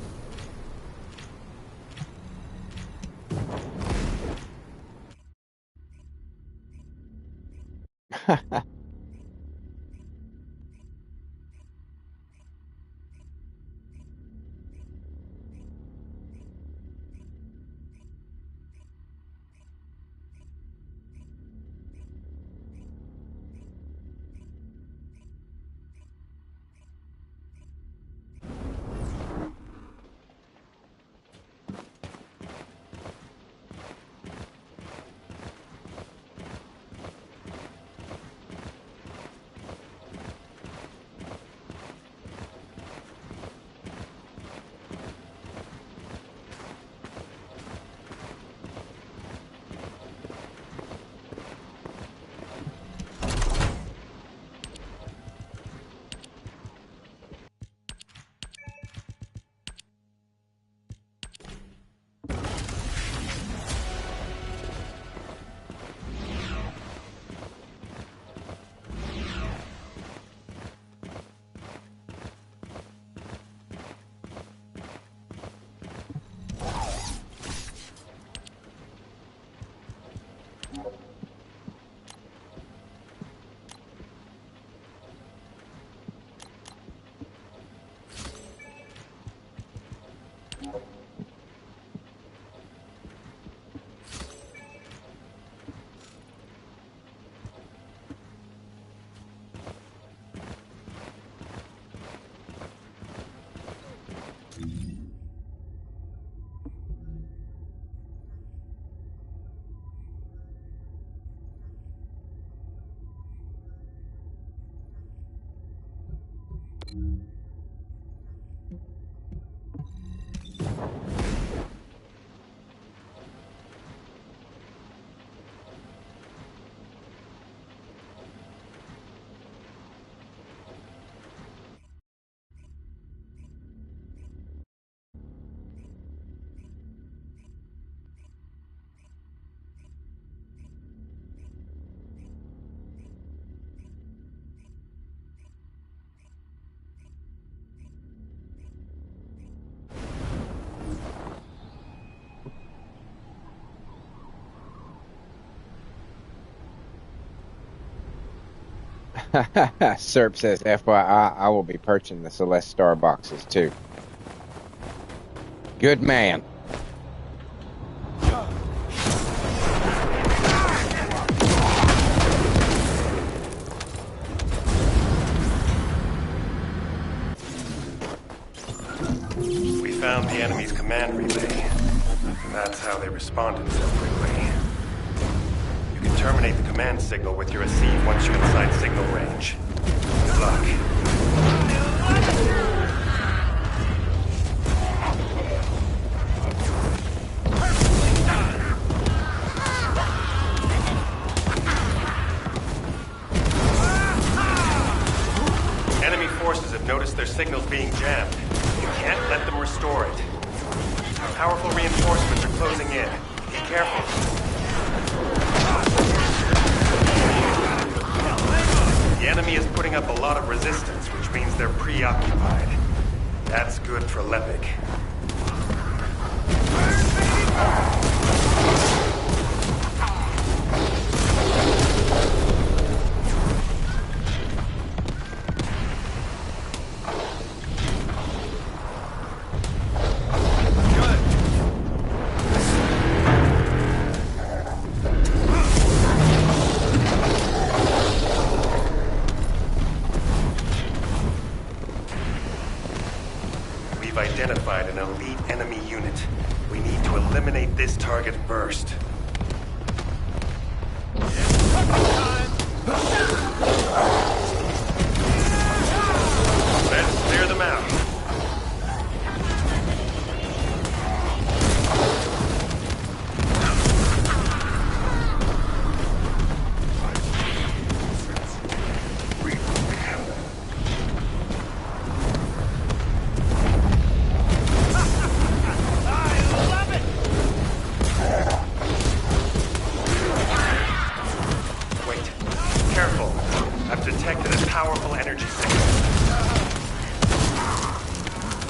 Serp says, FYI, I will be purchasing the Celeste Star boxes too. Good man. We found the enemy's command relay. That's how they responded so quickly. You can terminate the command signal with your receive once you're inside signal range. Good luck. Enemy forces have noticed their signals being jammed. You can't let them restore it. Powerful reinforcements are closing in. Be careful. The enemy is putting up a lot of resistance, which means they're preoccupied. That's good for Lepic. Descendant. We need to eliminate this target first. Let's clear them out.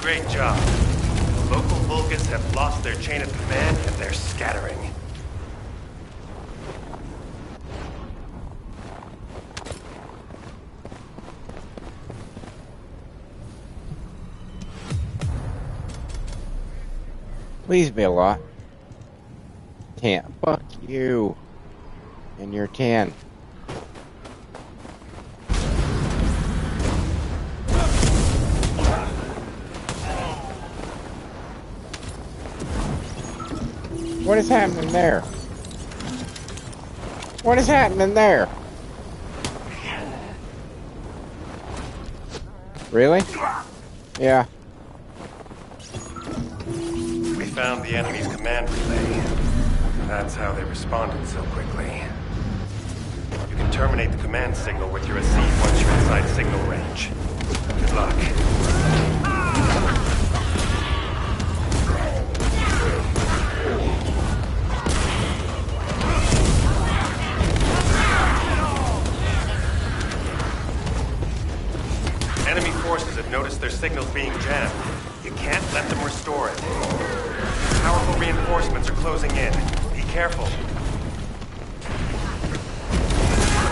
Great job. The local Vulcans have lost their chain of command and they're scattering. Please be a lot. 10. Fuck you. And you're 10. What is happening there? What is happening there? Really? Yeah. We found the enemy's command relay. That's how they responded so quickly. You can terminate the command signal with your receive once you're inside signal range. Good luck. Enemy forces have noticed their signals being jammed. You can't let them restore it. Powerful reinforcements are closing in. Be careful.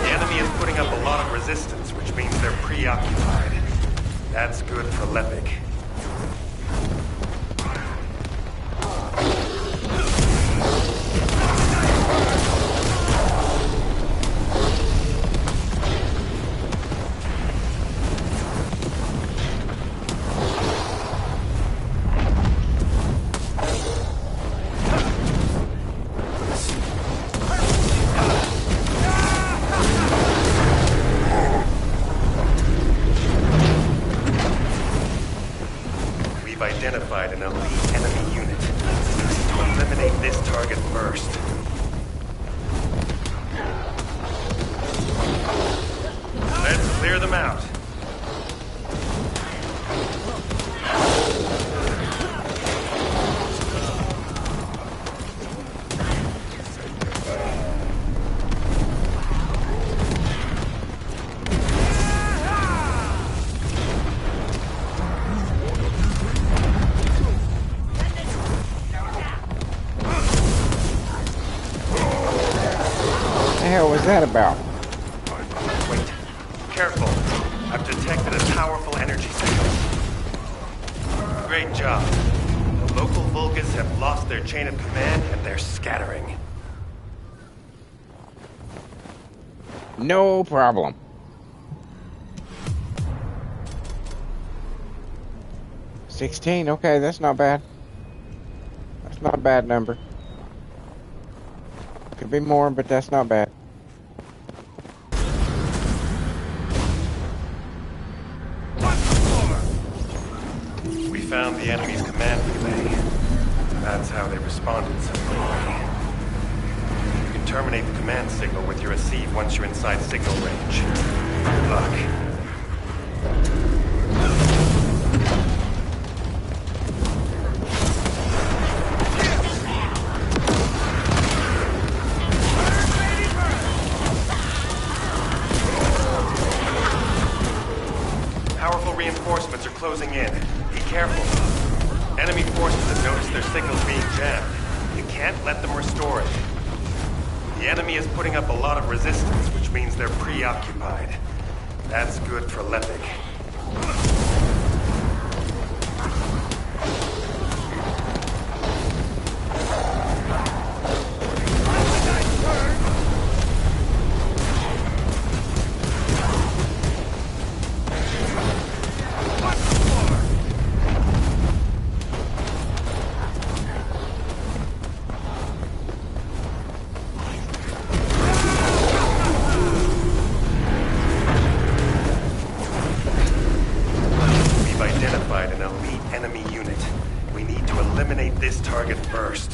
The enemy is putting up a lot of resistance, which means they're preoccupied. That's good for Lepic. Identified an elite enemy unit. To eliminate this target first. Let's clear them out. What the hell was that about? Wait. Careful. I've detected a powerful energy signal. Great job. The local Vulcans have lost their chain of command and they're scattering. No problem. 16, okay, that's not bad. That's not a bad number. Could be more, but that's not bad. We found the enemy's command relay. That's how they responded so quickly. You can terminate the command signal with your receive once you're inside signal range. Good luck. Reinforcements are closing in. Be careful. Enemy forces have noticed their signals being jammed. You can't let them restore it. The enemy is putting up a lot of resistance, which means they're preoccupied. That's good for Lepic. first.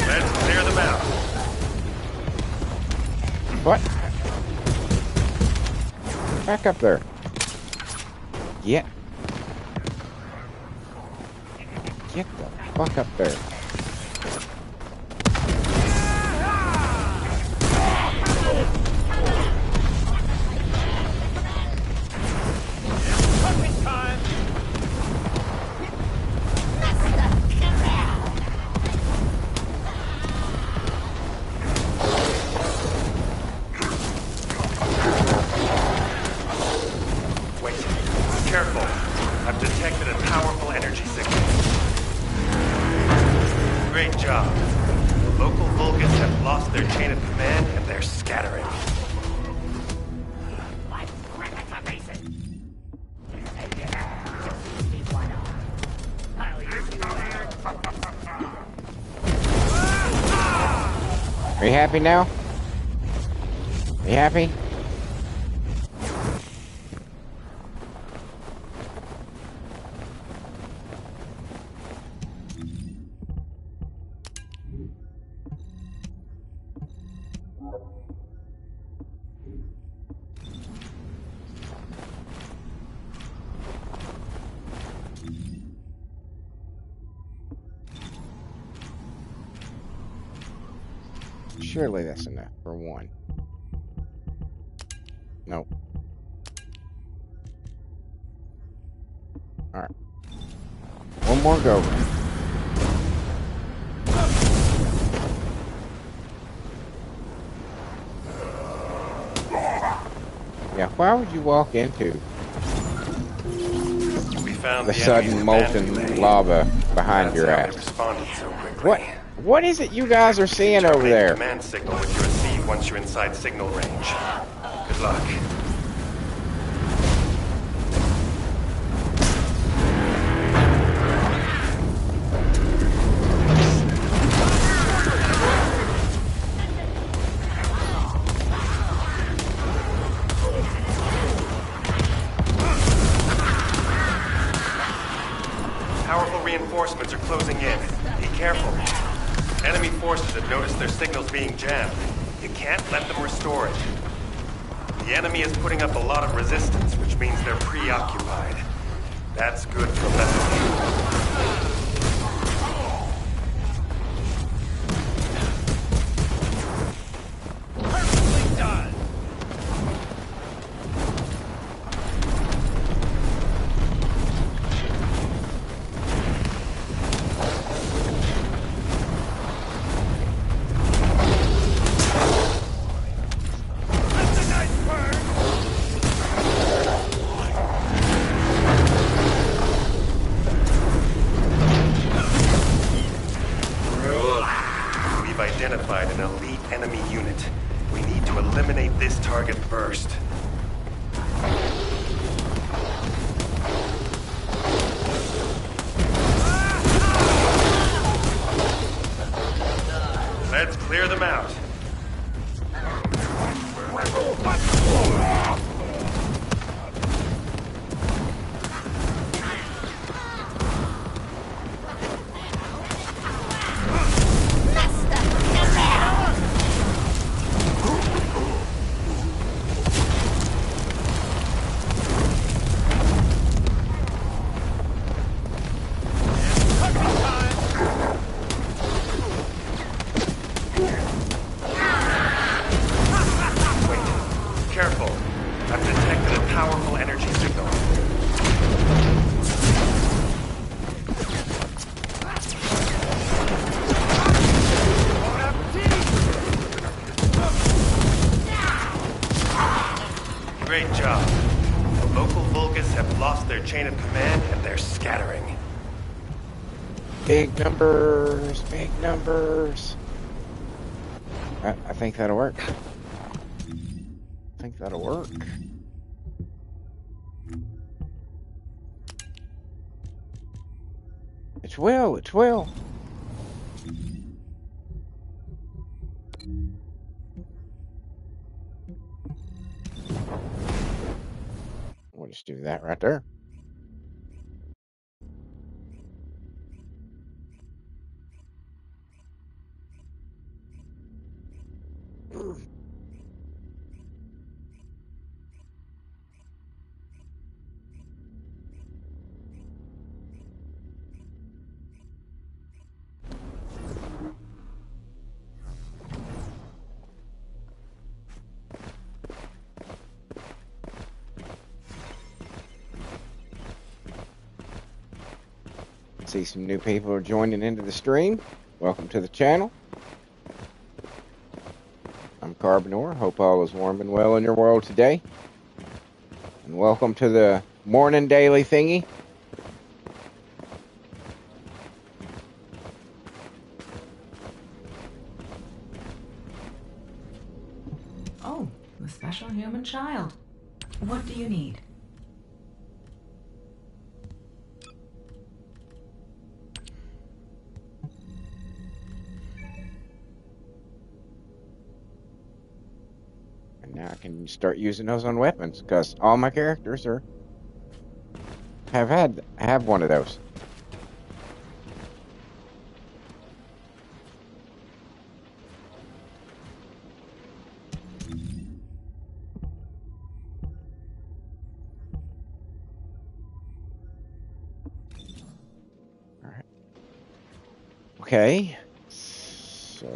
Let's clear them out. What? Back up there. Get the fuck up there. Are you happy now? Are you happy? Surely that's enough for one. Nope. Alright. One more go. Yeah, why would you walk into We found the sudden molten lava behind your ass? Responded so quickly. What is it you guys are seeing over there? Command signal with your receive once you're inside signal range. Good luck. Powerful reinforcements are closing in. Be careful. Enemy forces have noticed their signals being jammed. You can't let them restore it. The enemy is putting up a lot of resistance, which means they're preoccupied. That's good for lethal. Identified an elite enemy unit. We need to eliminate this target first. Let's clear them out. Careful. I've detected a powerful energy signal. Great job. The local Vulgus have lost their chain of command and they're scattering. Big numbers, big numbers. I think that'll work. I think that'll work. It will, it will. Just do that right there. See some new people are joining into the stream. Welcome to the channel. I'm Carbonor. Hope all is warm and well in your world today. And welcome to the morning daily thingy. Oh, the special human child. What do you need? And now I can start using those on weapons because all my characters have one of those. All right. Okay. So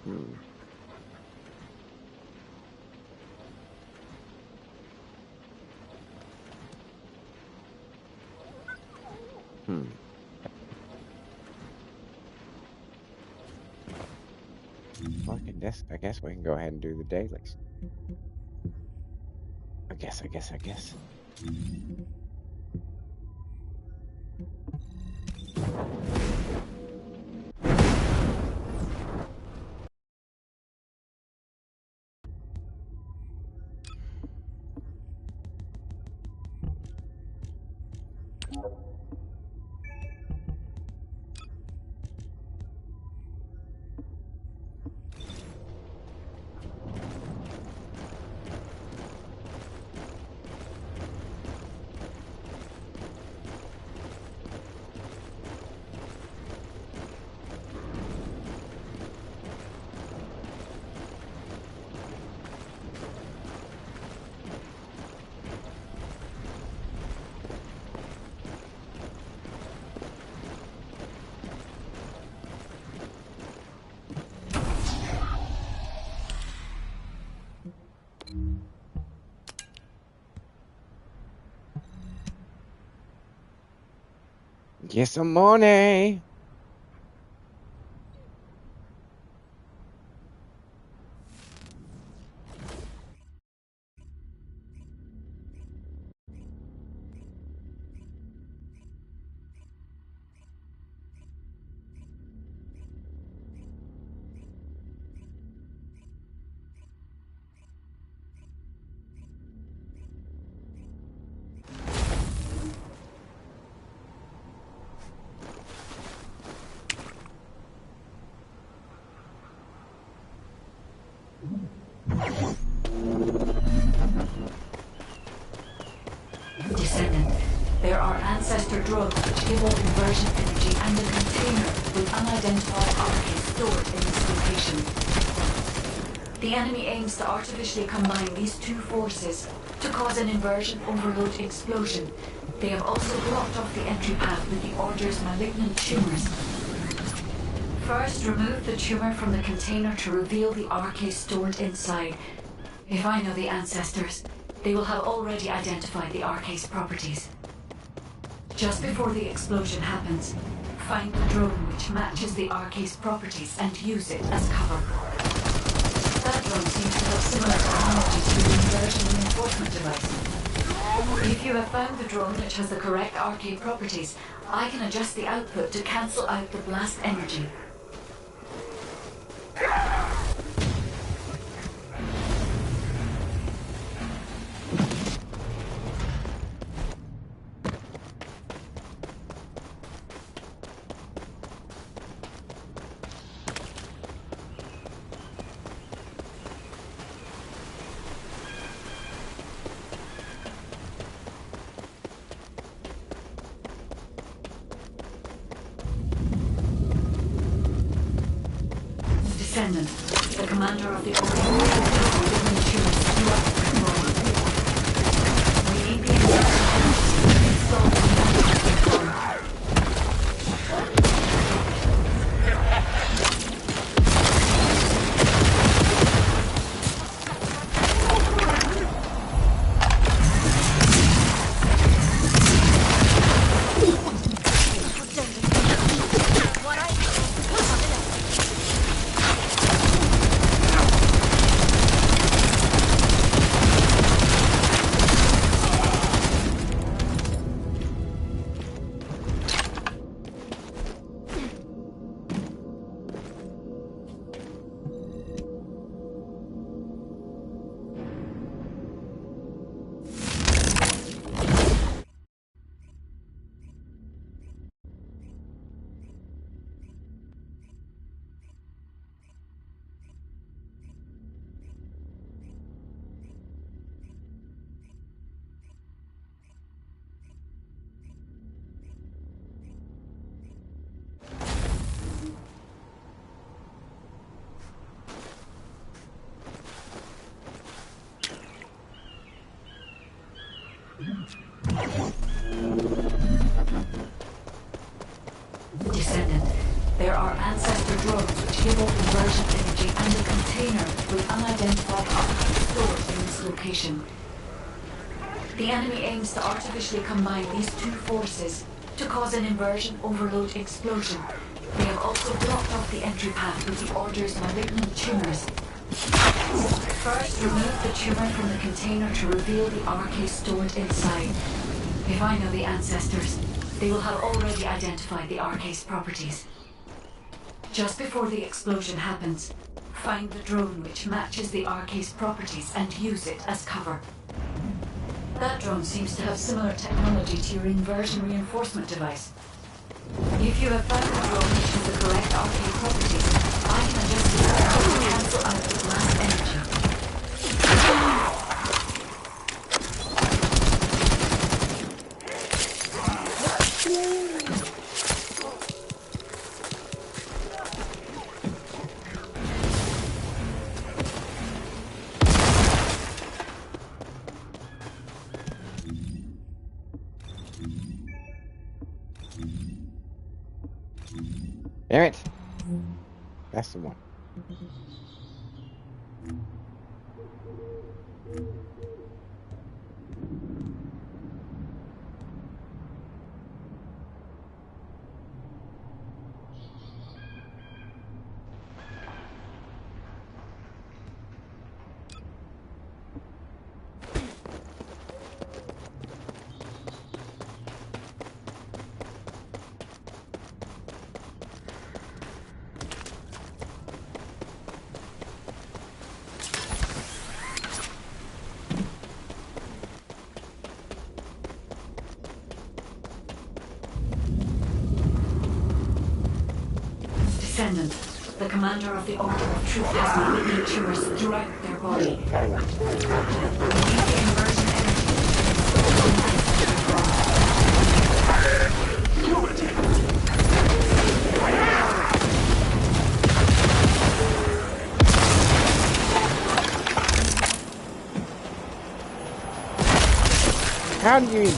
hmm. Well, I guess we can go ahead and do the dailies. I guess. Get some money. Descendant, there are ancestor drones which give off inversion energy and a container with unidentified archives stored in this location. The enemy aims to artificially combine these two forces to cause an inversion overload explosion. They have also blocked off the entry path with the Order's malignant tumors. First, remove the tumor from the container to reveal the archive stored inside. If I know the ancestors, they will have already identified the archive's properties. Just before the explosion happens, find the drone which matches the archive's properties and use it as cover. That drone seems to have similar technology to the inversion reinforcement device. If you have found the drone which has the correct archive properties, I can adjust the output to cancel out the blast energy. commander of the Order of Tumors throughout the body. We need the inversion installed in the form. Descendant, there are ancestor drones which give off inversion energy and a container with unidentified objects stored in this location. The enemy aims to artificially combine these two forces to cause an inversion overload explosion. They have also blocked off the entry path with the Order's malignant tumors. First, remove the tumor from the container to reveal the RK stored inside. If I know the ancestors, they will have already identified the RK's properties. Just before the explosion happens, find the drone which matches the RK's properties and use it as cover. That drone seems to have similar technology to your inversion reinforcement device. If you have found the drone which has the correct RK properties, I can adjust the RK to cancel out the blast energy. Damn it. That's the one. Descendant, the commander of the Order of Truth has malignant tumors throughout their body. We need the inversion energy How do you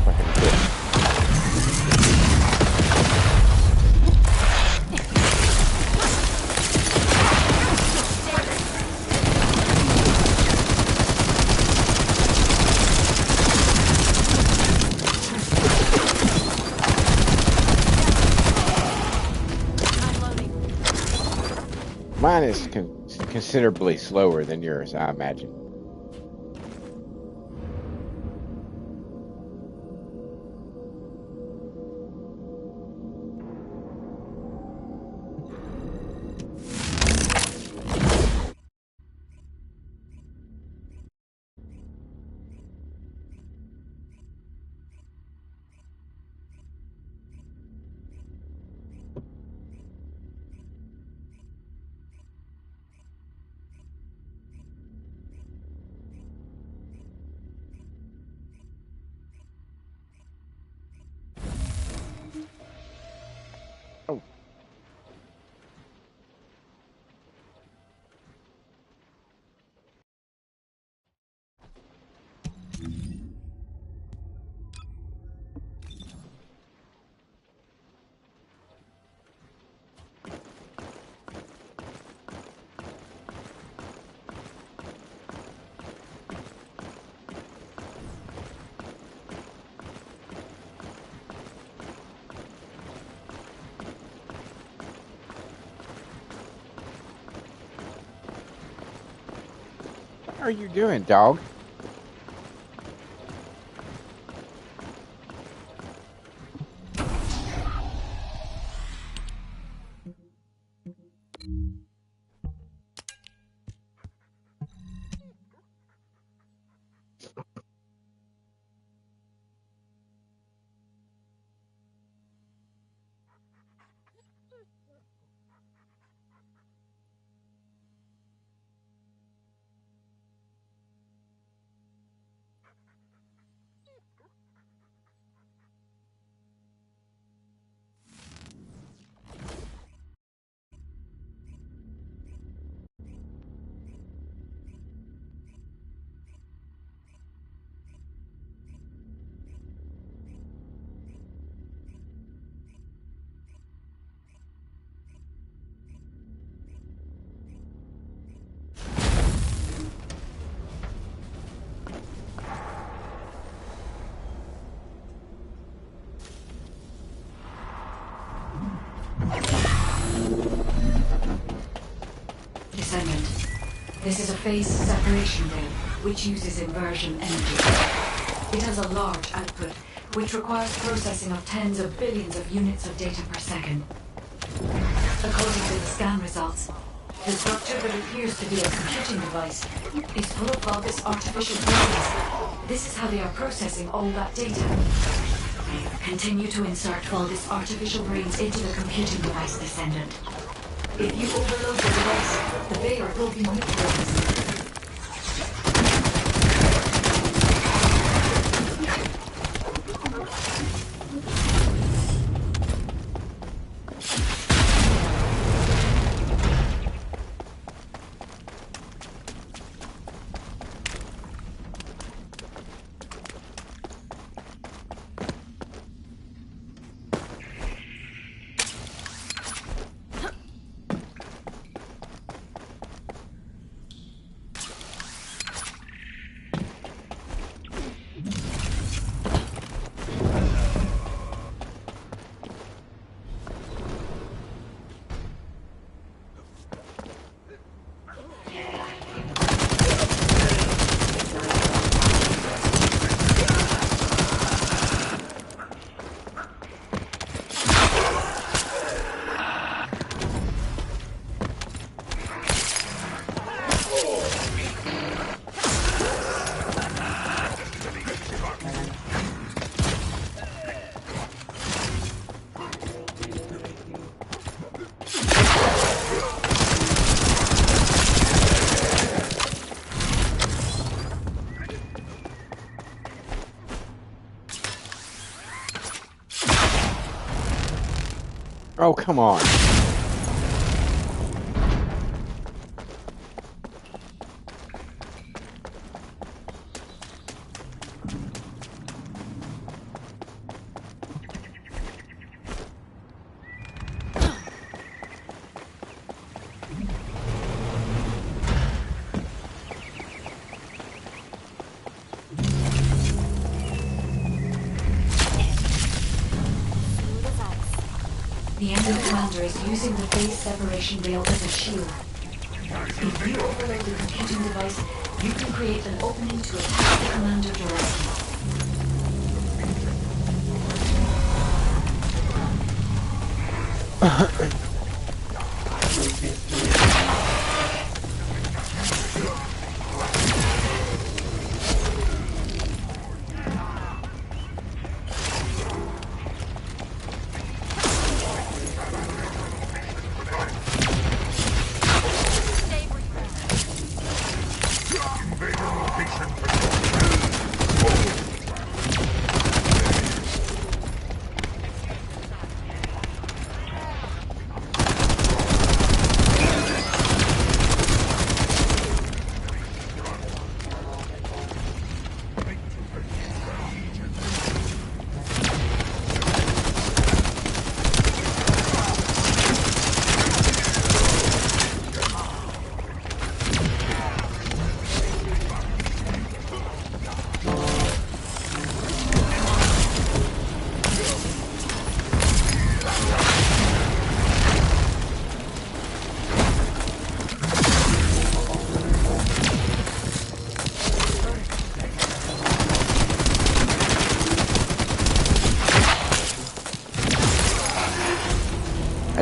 fucking bitch. Mine is considerably slower than yours, I imagine. are you doing, dog? Descendant. This is a phase separation rail, which uses inversion energy. It has a large output, which requires processing of tens of billions of units of data per second. According to the scan results, the structure that appears to be a computing device is full of bulbous artificial brains. This is how they are processing all that data. Continue to insert bulbous artificial brains into the computing device, Descendant. If you overload the device, the Bayer will be neutralized. Oh, come on. The enemy commander is using the phase separation rail as a shield. If you overload the computing device, you can create an opening to attack the commander directly.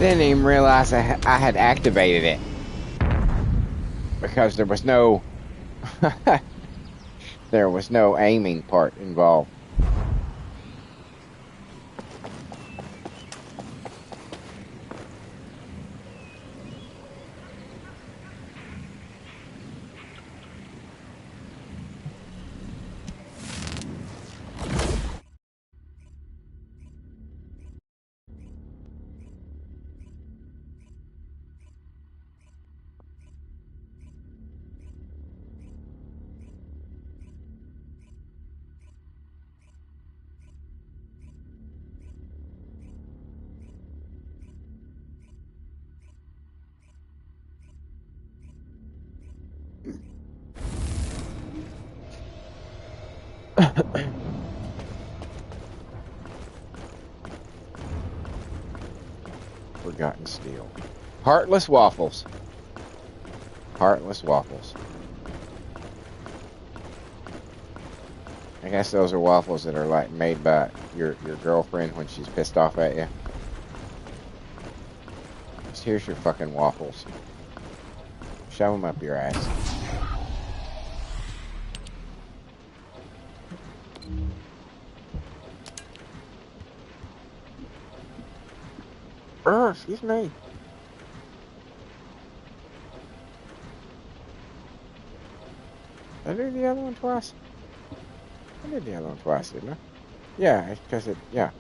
didn't even realize I had activated it because there was no there was no aiming part involved. Forgotten steel. Heartless waffles. Heartless waffles. I guess those are waffles that are like made by your girlfriend when she's pissed off at you. Just here's your fucking waffles. Shove them up your ass. Excuse me. Did I do the other one twice? I did the other one twice, didn't I? Yeah, it's because it, yeah.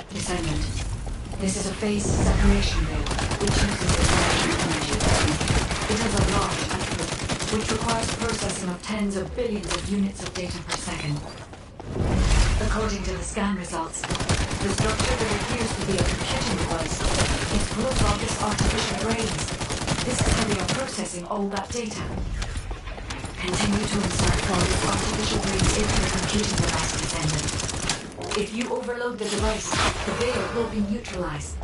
Descendant. This is a phase separation layer, which uses electric energy. It has a large output, which requires processing of tens of billions of units of data per second. According to the scan results, the structure that appears to be a computing device is full of Rocket's artificial brains. This is how they are processing all that data. Continue to insert Rocket's artificial brains into the computing device, Descendant. If you overload the device, the veil will be neutralized.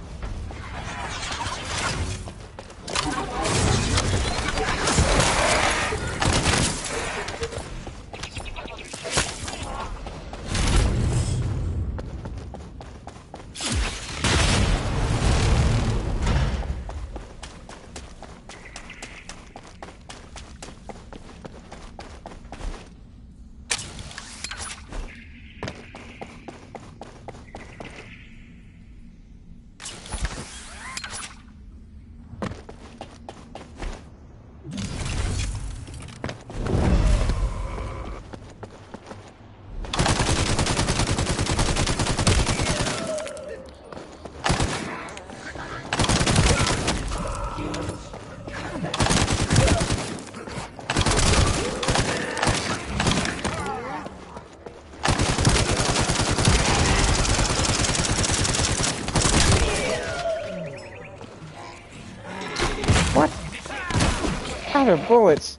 Out of bullets.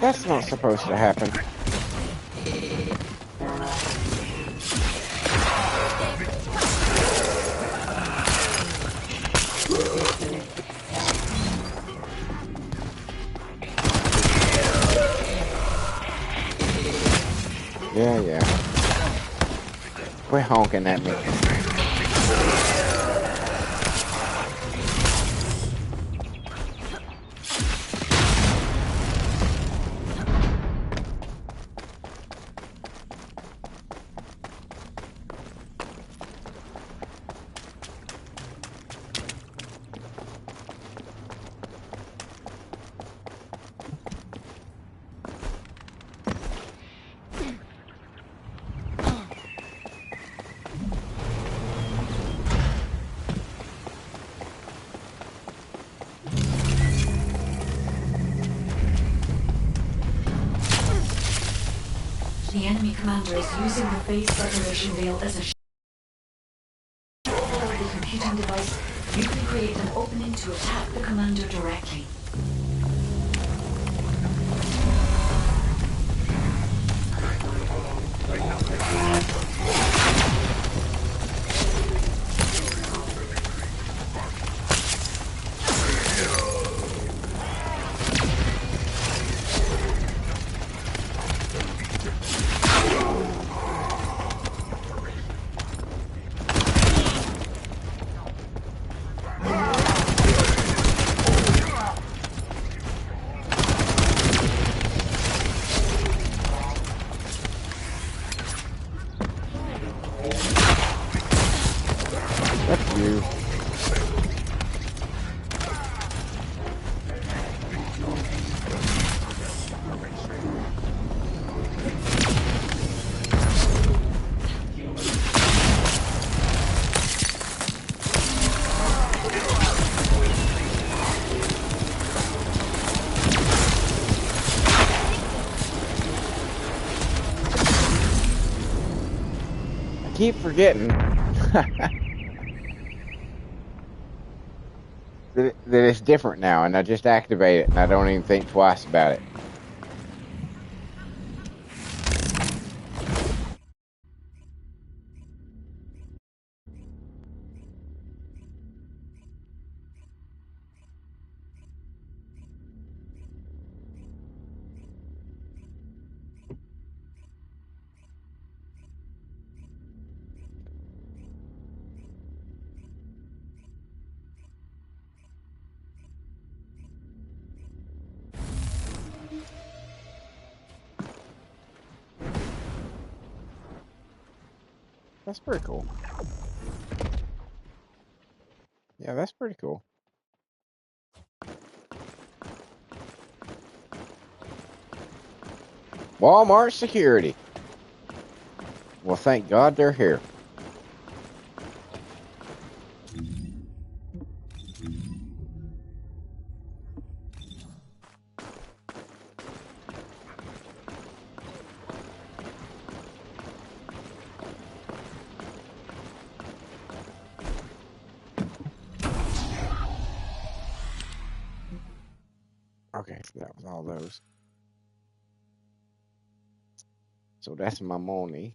That's not supposed to happen. Yeah. Quit honking at me. enemy commander is using the base separation veil as a override the computing device, you can create an opening to attack the commander directly. Keep forgetting that it's different now, and I just activate it, and I don't even think twice about it. That's pretty cool. Yeah, that's pretty cool. Walmart security. Well, thank God they're here. Okay, so that was all those. So that's my money.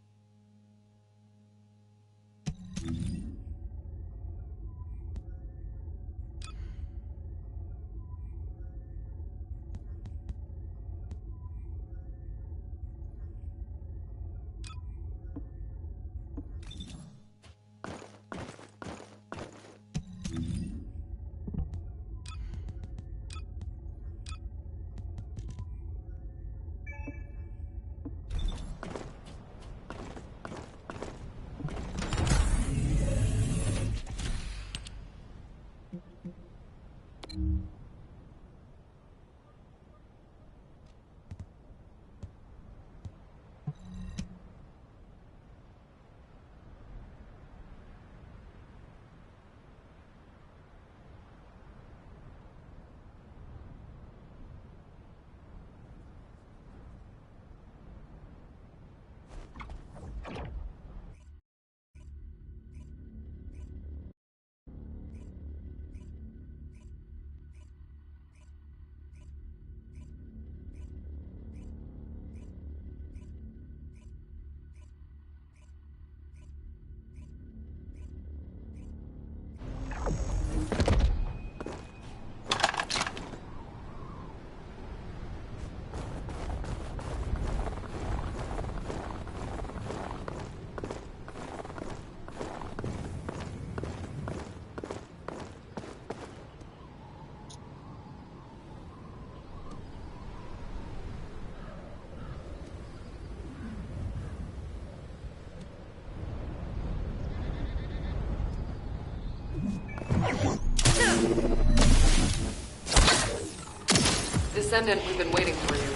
Descendant, we've been waiting for you.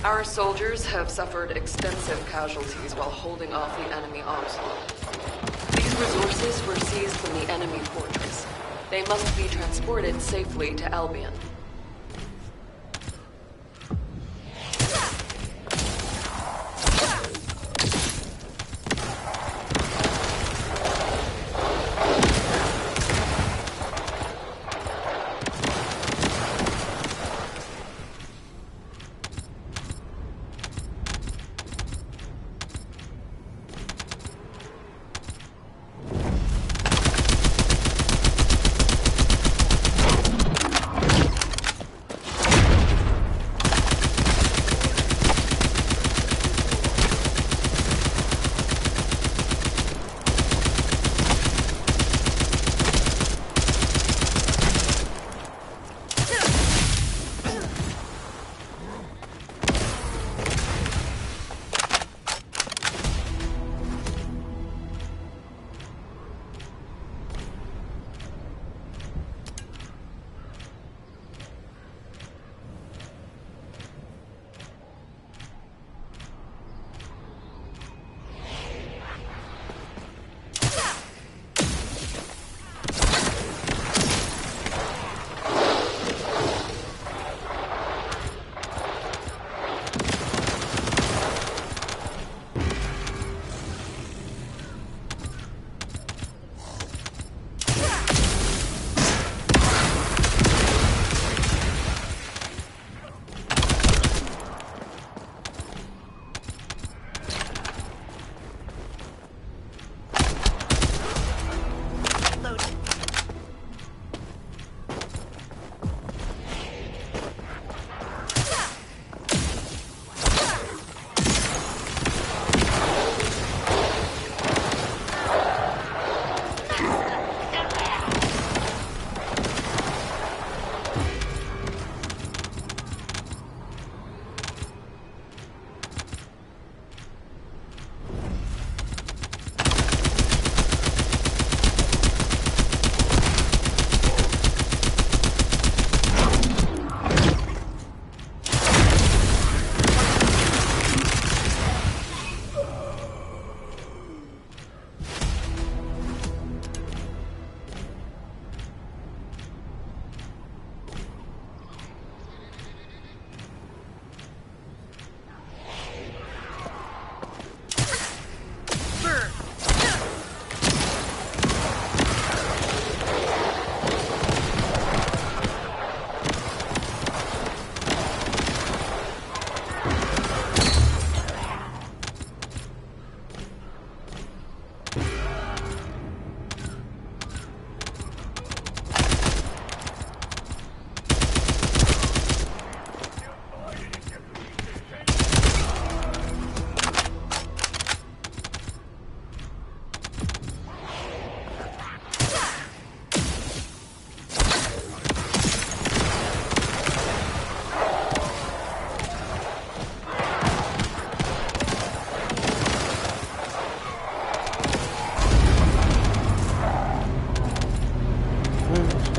Our soldiers have suffered extensive casualties while holding off the enemy onslaught. These resources were seized from the enemy fortress. They must be transported safely to Albion.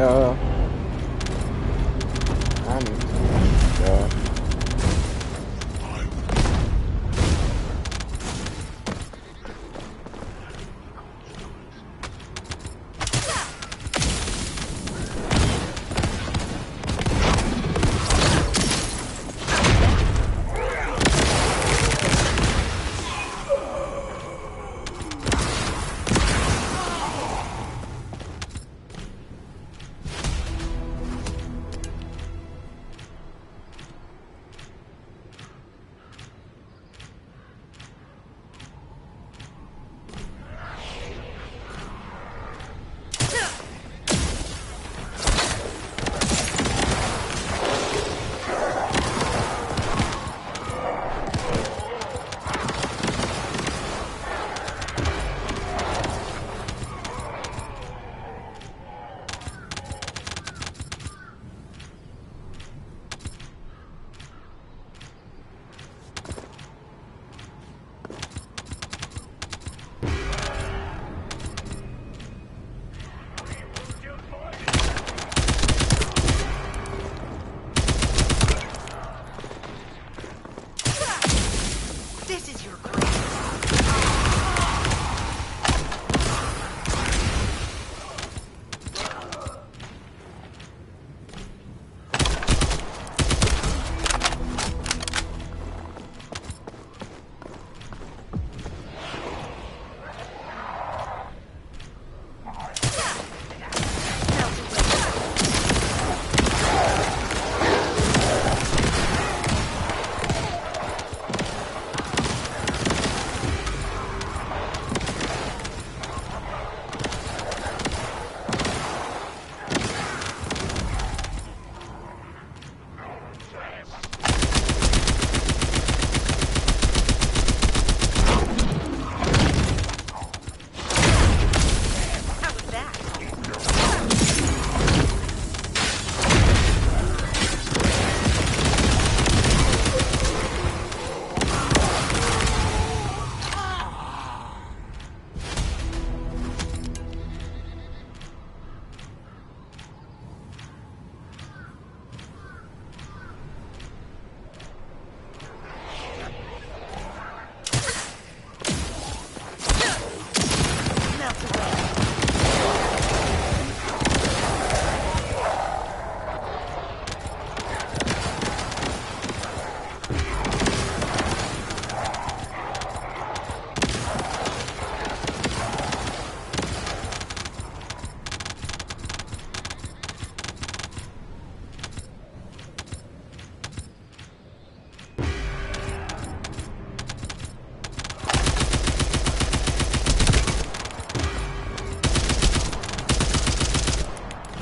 stuff. I need some stuff.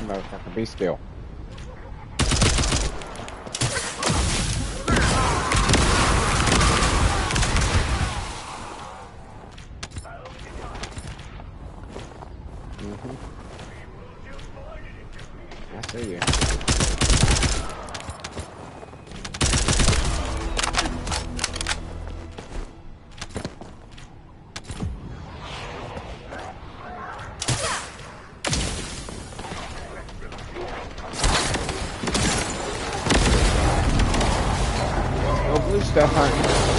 Motherfucker, be still. I see you. Blue stuff hunting.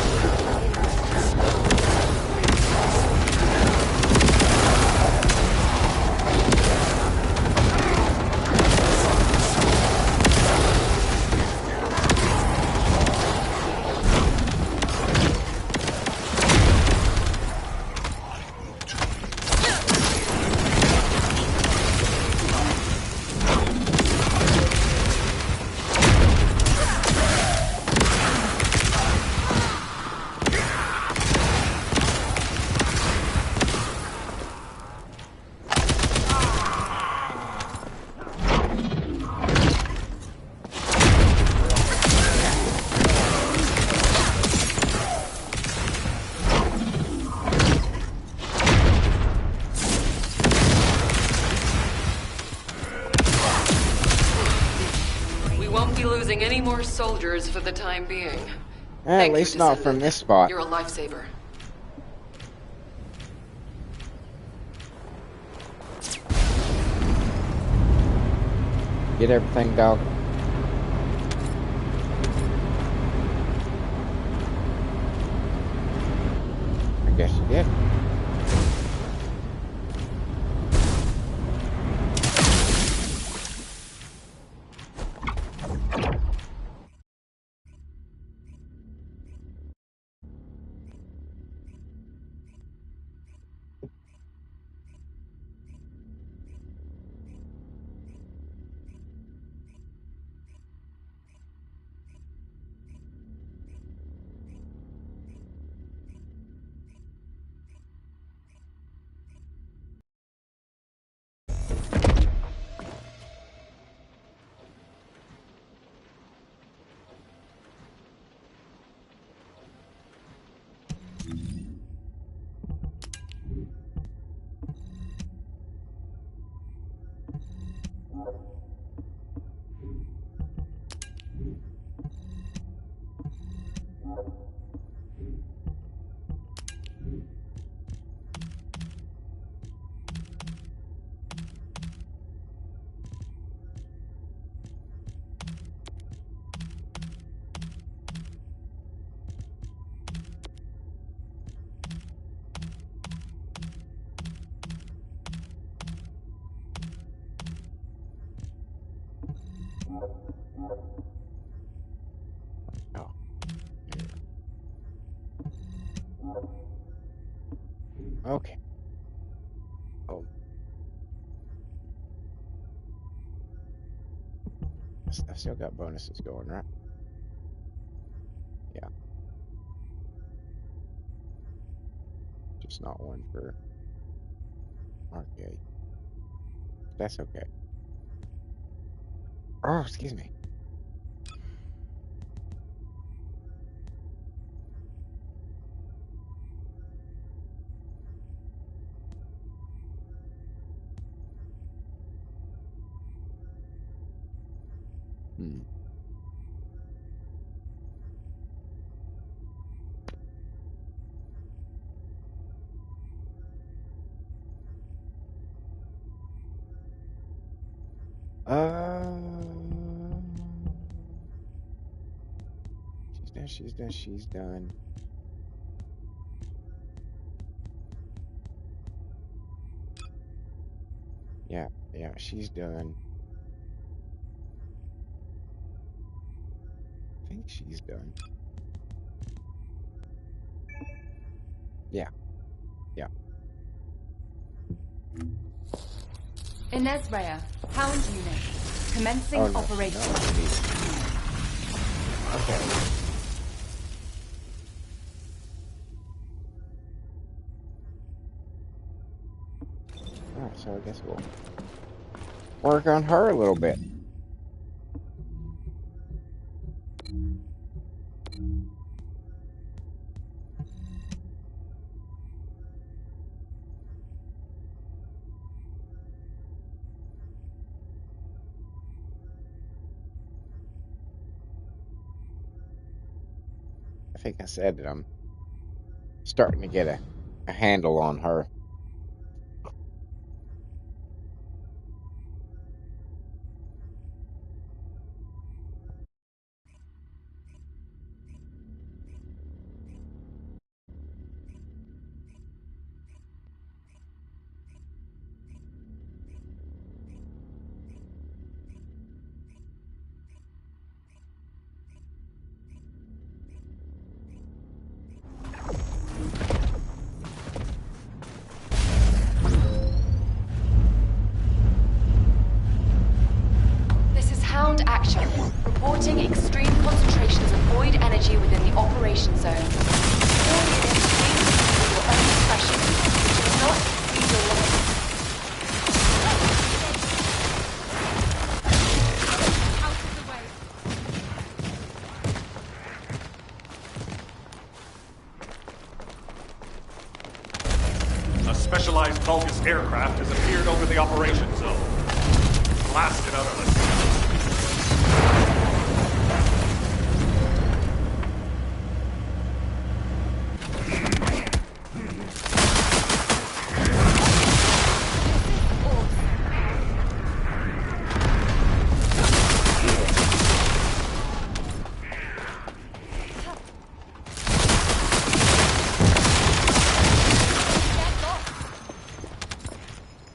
Losing any more soldiers for the time being. At least not from this spot. You're a lifesaver. Get everything, dog? I guess you did. Oh, yeah. Okay. Oh, I still got bonuses going, right? Yeah. Just not one for arcade. That's okay. Oh, excuse me. Hmm. She's done. She's done. She's done. Yeah. Yeah. She's done. I think she's done. Yeah. Yeah. Inez Rhea, Hound Unit. Commencing Oh no. operation. No. Okay. All right. So I guess we'll work on her a little bit. I think I said that I'm starting to get a handle on her. This is Hound Action. Reporting extreme concentrations of void energy within the operation zone. All units please use your own discretion. Do not exceed your limits. Out of the way. A specialized Vulgus aircraft has appeared over the operation zone. Blast it utterly.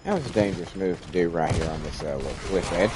That was a dangerous move to do right here on this little cliff edge.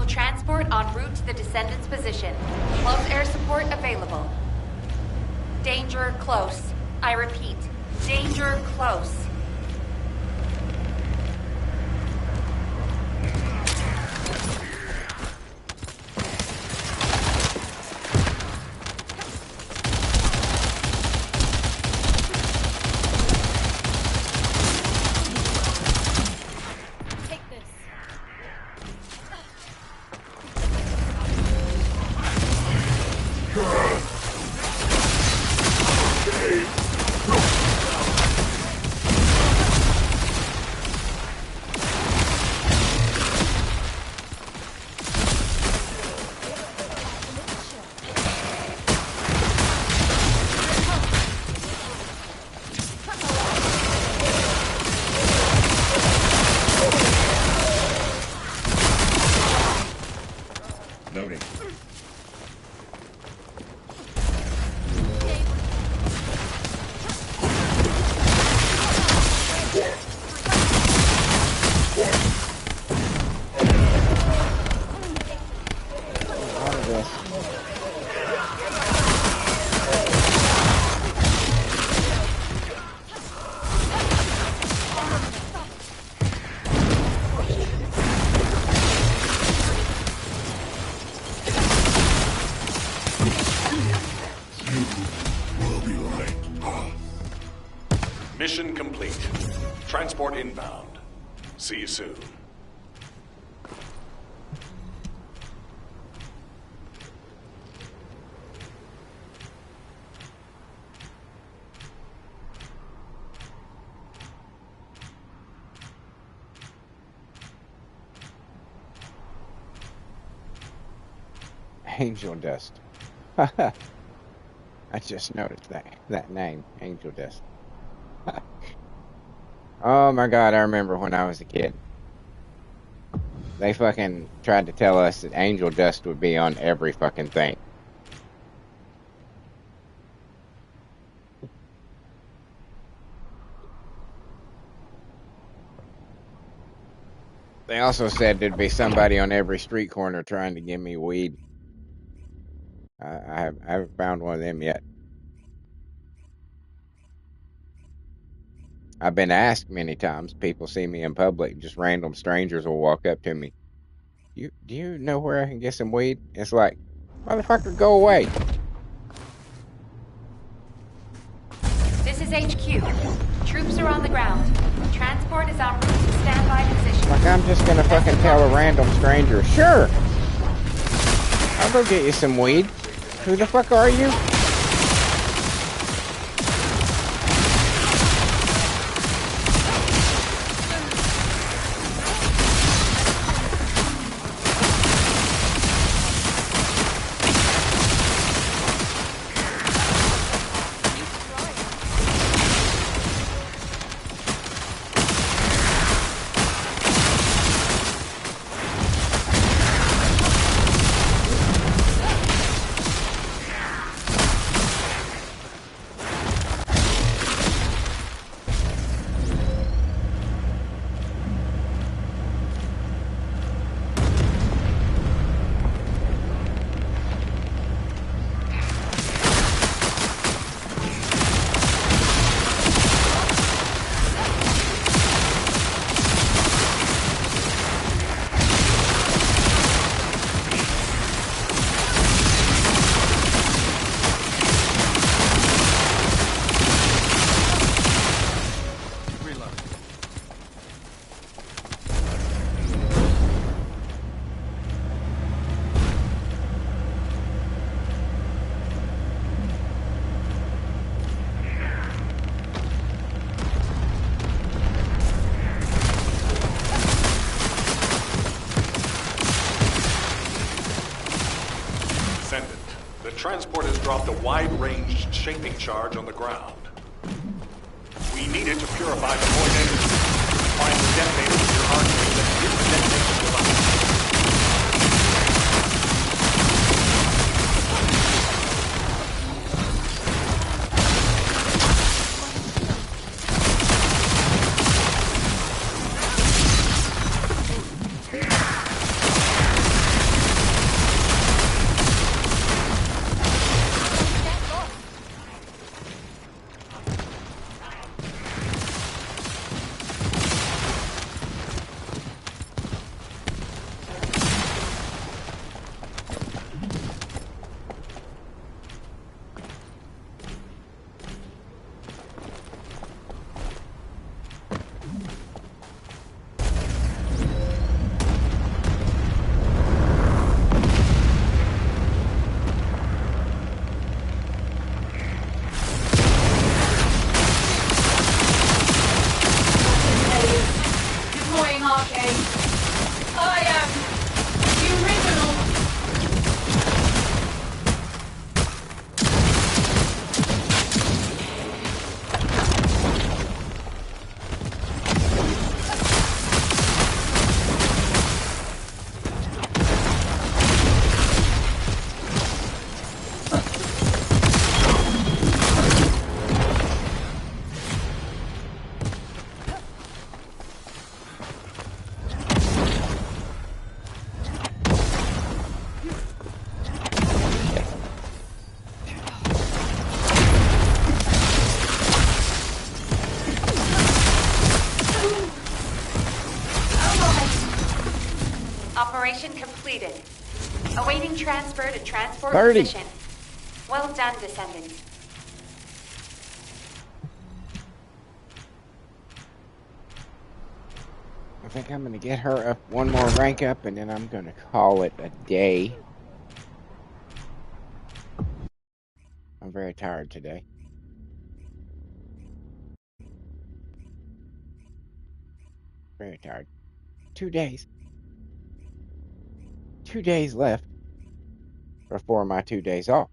Transport en route to the Descendant's position. Close air support available. Danger close. I repeat, danger close. Loading. Mission complete. Transport inbound. See you soon. Angel Dust. I just noticed that name, Angel Dust. Oh my god, I remember when I was a kid. They fucking tried to tell us that angel dust would be on every fucking thing. They also said there'd be somebody on every street corner trying to give me weed. I haven't found one of them yet. I've been asked many times. People see me in public, just random strangers will walk up to me. Do you know where I can get some weed? It's like, motherfucker, go away. This is HQ. Troops are on the ground. Transport is en route to standby position. Like I'm just gonna fucking tell a random stranger, sure, I'll go get you some weed. Who the fuck are you? transport has dropped a wide-ranged shaping charge on the ground. We need it to purify the void energy. Find the detonator with your arcade and hit the detonation device. Operation completed. Awaiting transfer to transport 30. position. Well done, Descendant. I think I'm going to get her up one more rank up, and then I'm going to call it a day. I'm very tired today. Very tired. 2 days. 2 days left before my 2 days off.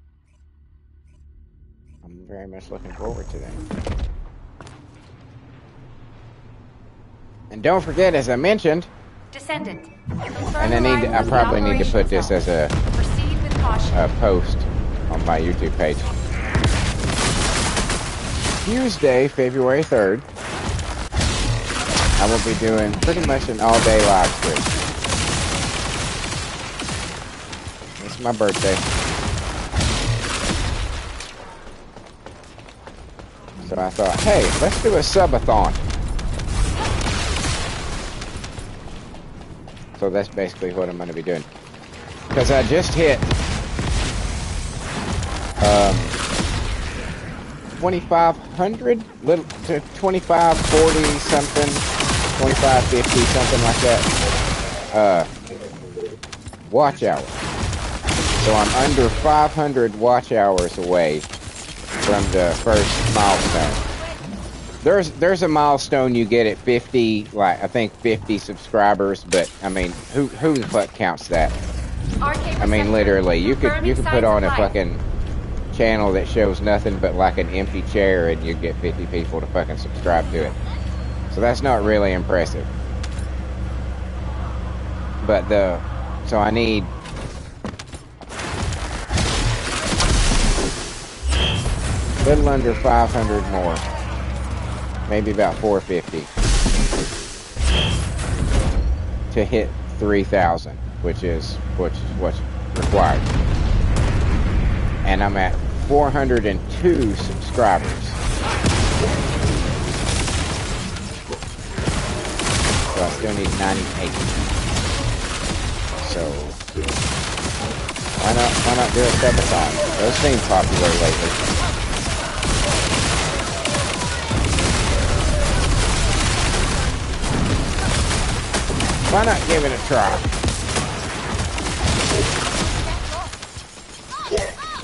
I'm very much looking forward to that. And don't forget, as I mentioned, Descendant. and I probably need to put this as a post on my YouTube page. Tuesday, February 3rd, I will be doing pretty much an all-day live stream. It's my birthday. So I thought, hey, let's do a subathon. So that's basically what I'm going to be doing. Because I just hit 2,500, little to 2,540 something, 2,550 something like that. Watch hours. So I'm under 500 watch hours away from the first milestone. There's a milestone you get at 50, like I think 50 subscribers, but I mean, who the fuck counts that? I mean, literally, you could put on a fucking channel that shows nothing but like an empty chair, and you get 50 people to fucking subscribe to it. So that's not really impressive. But so I need a little under 500 more. Maybe about 450 to hit 3,000, which is what's required. And I'm at 402 subscribers. So I still need 98. So why not do a subathon? Those seem popular lately. Why not give it a try?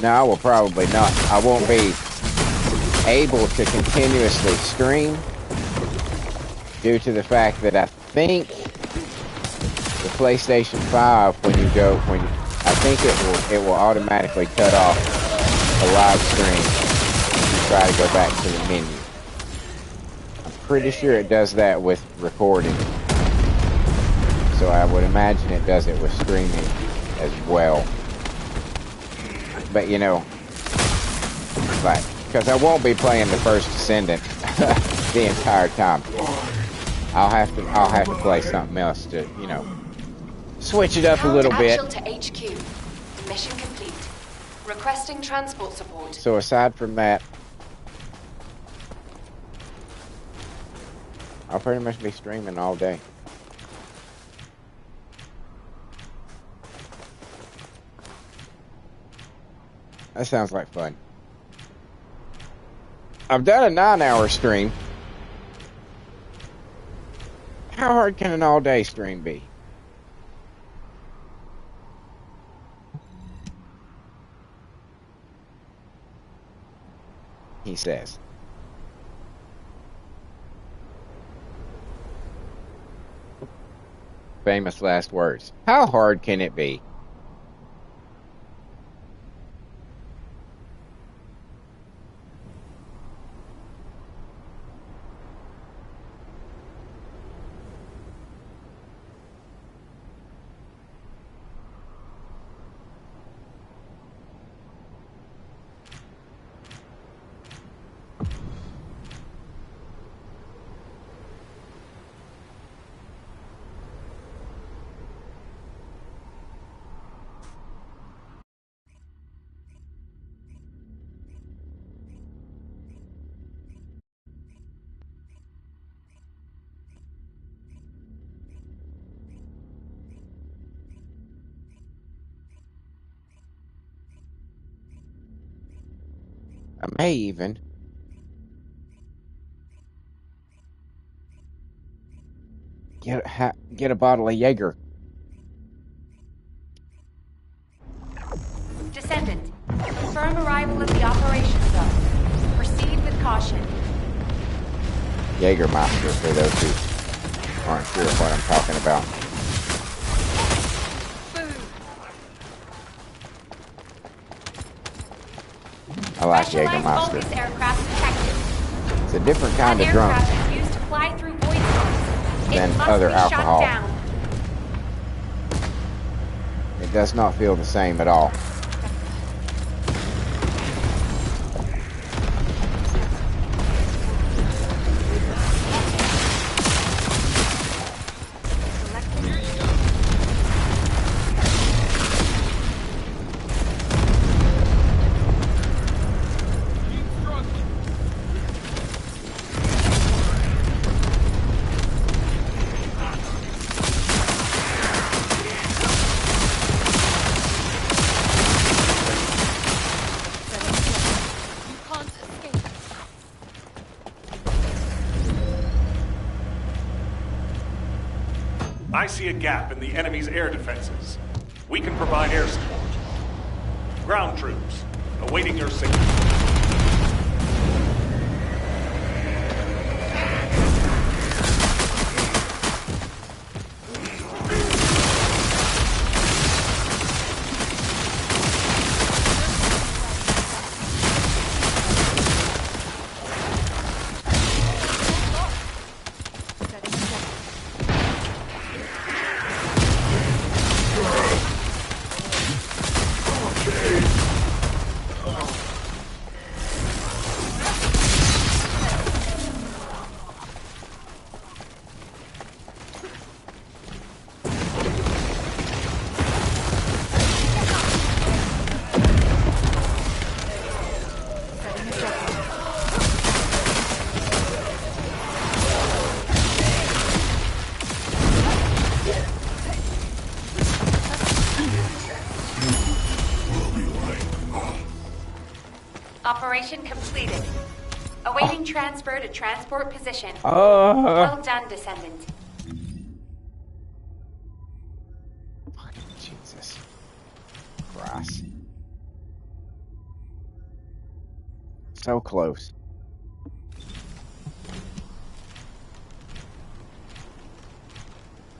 No, I will probably not. I won't be able to continuously stream due to the fact that I think the PlayStation 5, I think it will automatically cut off a live stream if you try to go back to the menu. I'm pretty sure it does that with recording. So I would imagine it does it with streaming as well. But you know, like, because I won't be playing the First Descendant the entire time. I'll have to play something else to, you know, switch it up a little bit. Actual to HQ. Mission complete. Requesting transport support. So aside from that, I'll pretty much be streaming all day. That sounds like fun. I've done a 9-hour stream. How hard can an all-day stream be? He says. Famous last words. How hard can it be? I may even get a bottle of Jaeger. Descendant, confirm arrival at the operations zone. Proceed with caution. Jägermeister, for those who aren't sure what I'm talking about. I like Jägermeister. Focus aircraft detected. It's a different kind of drunk Aircraft is used to fly through void zones. than It must other be alcohol. shut down. It does not feel the same at all. I see a gap in the enemy's air defenses. We can provide air support. Ground troops, awaiting your signal. Operation completed. Awaiting transfer to transport position. Oh, Well done, Descendant. fucking Jesus Christ. So close.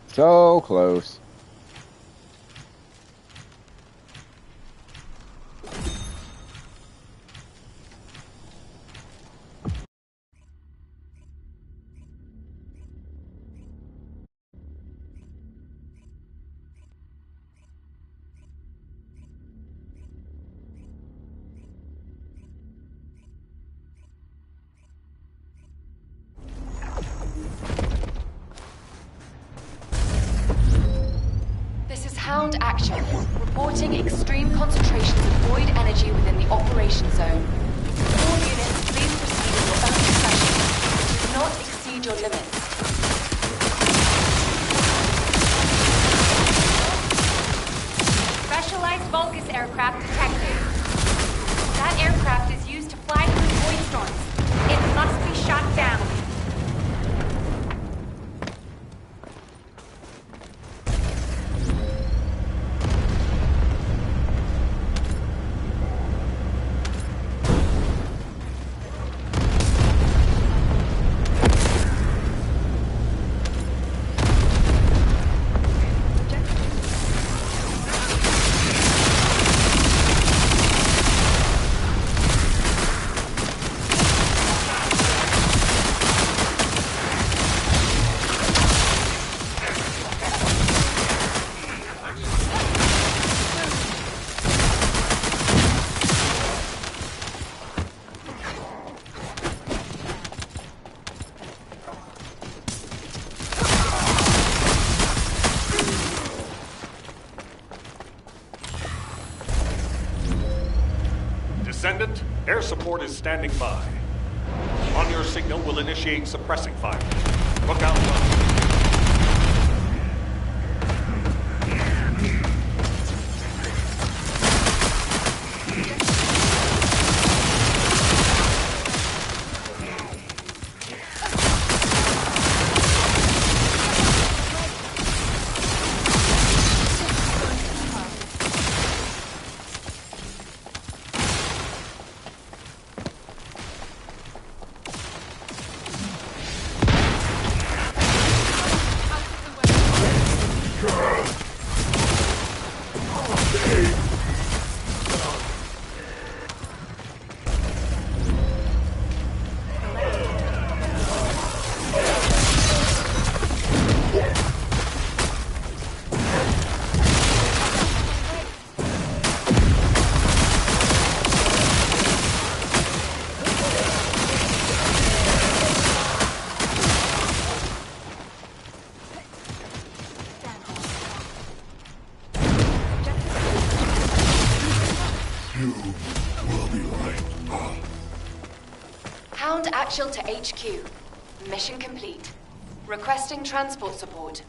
So close. Hound Action. Reporting extreme concentrations of void energy within the operation zone. All units, please proceed at your own discretion. Do not exceed your limits. Specialized Vulgus aircraft detected. That aircraft is used to fly through void storms. It must be shot down. Descendant, air support is standing by. On your signal, we'll initiate suppressing fire. Look out below. Hound Action to HQ. Mission complete. Requesting transport support.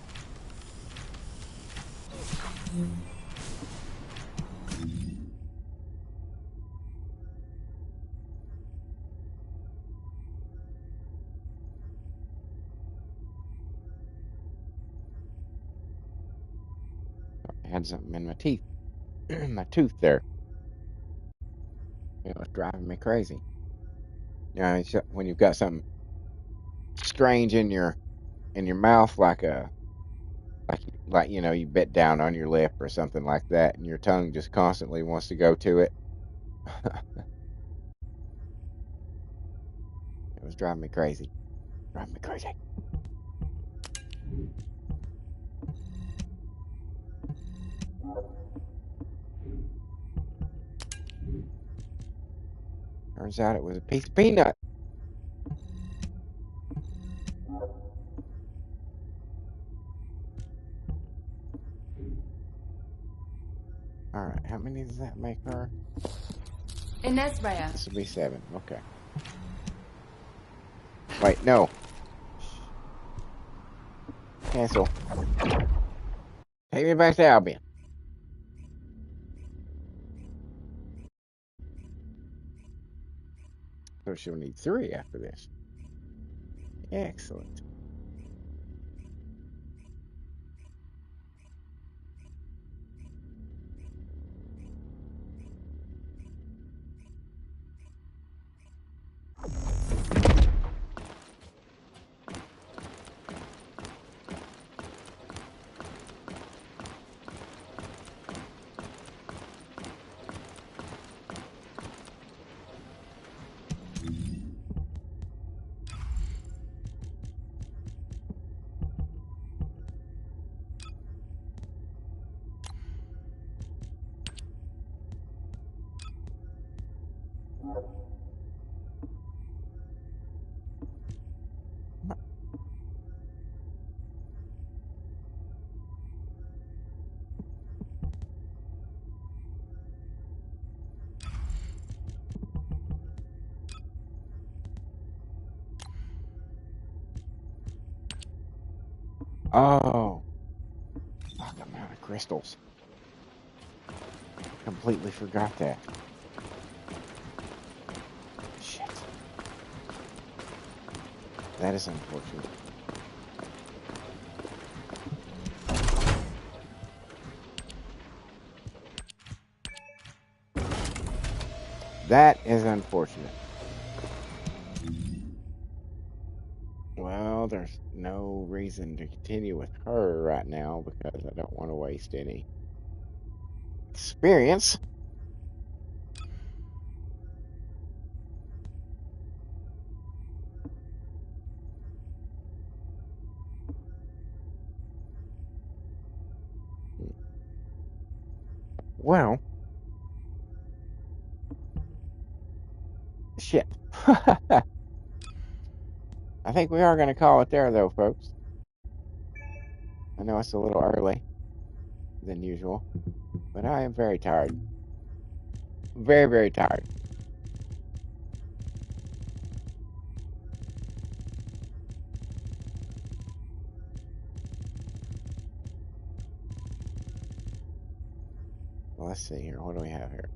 I had something in my teeth, my tooth there. It was driving me crazy. You know, when you've got something strange in your mouth, like you know, you bit down on your lip or something like that, and your tongue just constantly wants to go to it. It was driving me crazy. Driving me crazy. Turns out it was a piece of peanut. All right, how many does that make her? Inez Rhea. This will be 7. Okay. Wait, no. Cancel. Take me back to Albion. So she'll need 3 after this. Excellent. Oh, fuck, I'm out of crystals. Completely forgot that. Shit. That is unfortunate. That is unfortunate. Well, there's no reason to continue with her right now because I don't want to waste any experience. Well, shit. I think we are going to call it there, though, folks. I know it's a little early than usual, but I am very tired. Very, very tired. Well, let's see here. What do we have here?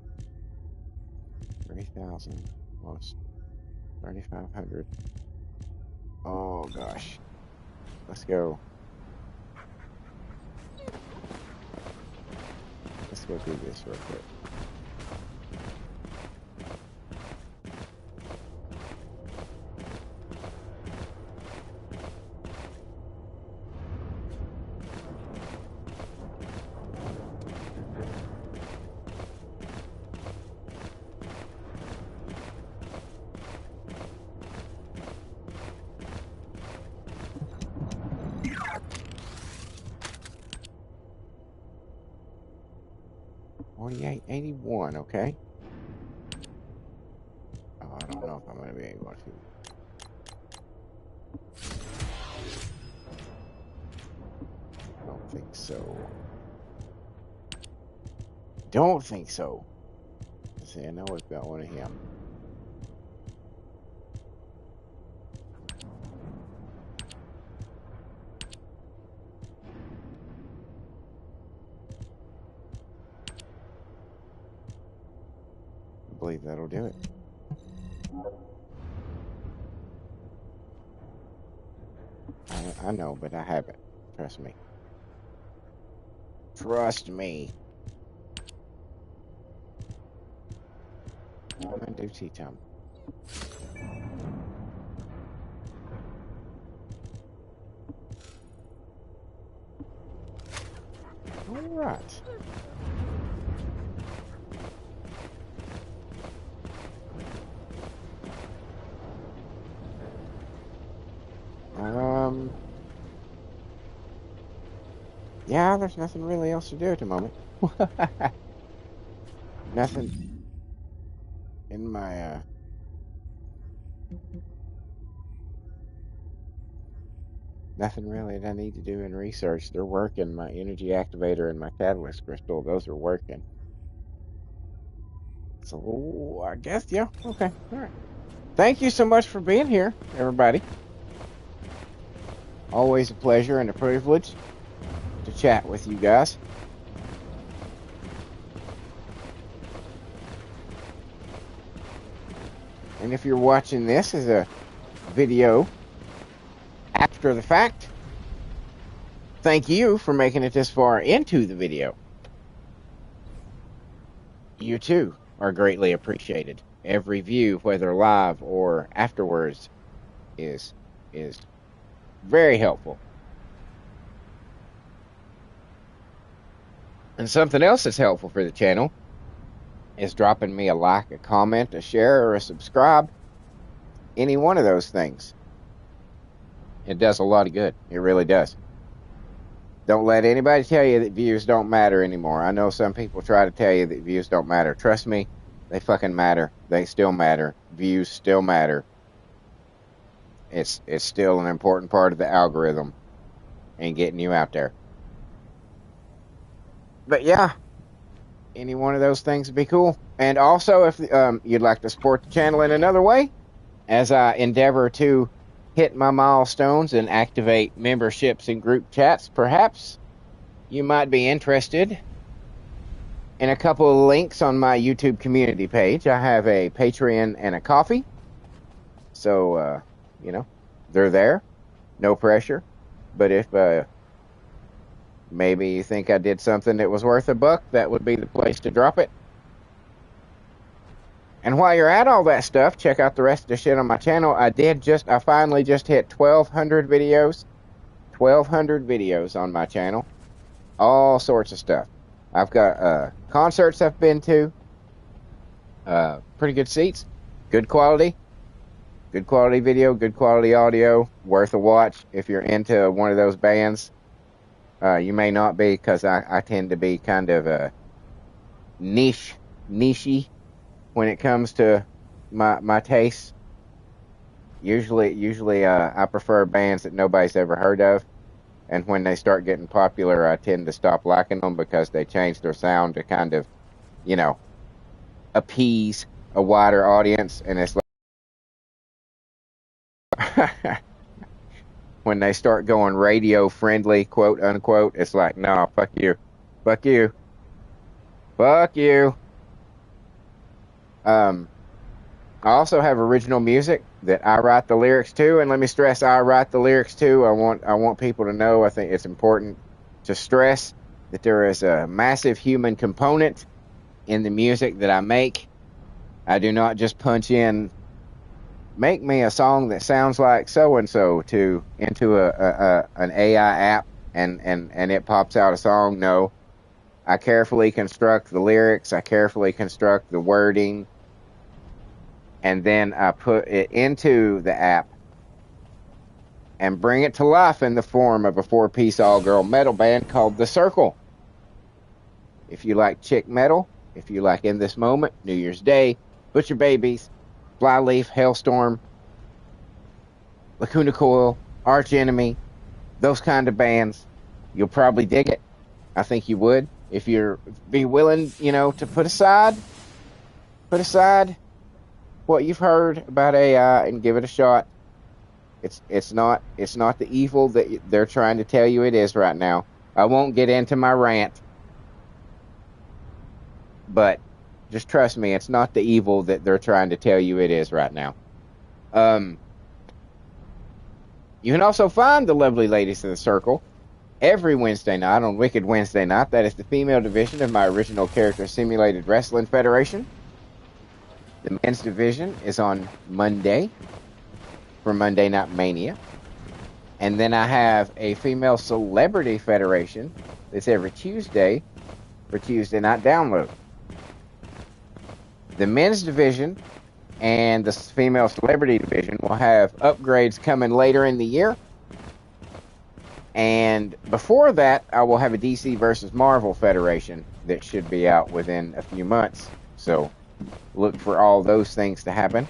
3,000 plus 3,500. Oh, gosh. Let's go. Let's go do this real quick. $48.81, okay. Oh, I don't know if I'm going to be able to. I don't think so. Don't think so. Let's see, I know we've got one of him. I believe that'll do it. I know, but I haven't. Trust me. Trust me. I'm gonna do tea time. All right. Yeah, there's nothing really else to do at the moment. Nothing in my, nothing really that I need to do in research. They're working. My energy activator and my catalyst crystal, those are working. So, I guess, yeah, okay, all right. Thank you so much for being here, everybody. Always a pleasure and a privilege to chat with you guys. And if you're watching this as a video after the fact, thank you for making it this far into the video. You too are greatly appreciated. Every view, whether live or afterwards, is very helpful. And something else that's helpful for the channel is dropping me a like, a comment, a share, or a subscribe. Any one of those things. It does a lot of good. It really does. Don't let anybody tell you that views don't matter anymore. I know some people try to tell you that views don't matter. Trust me, they fucking matter. They still matter. Views still matter. It's still an important part of the algorithm and getting you out there. But yeah, any one of those things would be cool. And also, if you'd like to support the channel in another way, as I endeavor to hit my milestones and activate memberships and group chats, perhaps you might be interested in a couple of links on my YouTube community page. I have a Patreon and a Coffee. So, they're there. No pressure. But if maybe you think I did something that was worth $1, that would be the place to drop it. And while you're at all that stuff, check out the rest of the shit on my channel. I finally just hit 1,200 videos. 1,200 videos on my channel. All sorts of stuff. I've got concerts I've been to. Pretty good seats. Good quality. Good quality video. Good quality audio. Worth a watch if you're into one of those bands. You may not be, because I tend to be kind of nichey when it comes to my tastes. Usually I prefer bands that nobody's ever heard of, and when they start getting popular, I tend to stop liking them because they change their sound to kind of, appease a wider audience, and it's like when they start going radio friendly, quote unquote, it's like, no, fuck you. Fuck you. Fuck you. I also have original music that I write the lyrics to, and let me stress, I write the lyrics to. I want people to know, I think it's important to stress that there is a massive human component in the music that I make. I do not just punch in, make me a song that sounds like so-and-so into an AI app and it pops out a song. No. I carefully construct the lyrics. I carefully construct the wording. And then I put it into the app and bring it to life in the form of a 4-piece all-girl metal band called The Circle. If you like chick metal, if you like In This Moment, New Year's Day, Butcher Babies, Flyleaf, Hailstorm, Lacuna Coil, Arch Enemy, those kind of bands, you'll probably dig it. I think you would. If you're be willing, to put aside what you've heard about AI and give it a shot. It's not the evil that they're trying to tell you it is right now. I won't get into my rant, but just trust me, it's not the evil that they're trying to tell you it is right now. You can also find the lovely ladies of The Circle every Wednesday night on Wicked Wednesday Night. That is the female division of my original character simulated wrestling federation. The men's division is on Monday for Monday Night Mania. And then I have a female celebrity federation that's every Tuesday for Tuesday Night Download. The men's division and the female celebrity division will have upgrades coming later in the year. And before that, I will have a DC versus Marvel federation that should be out within a few months. So look for all those things to happen.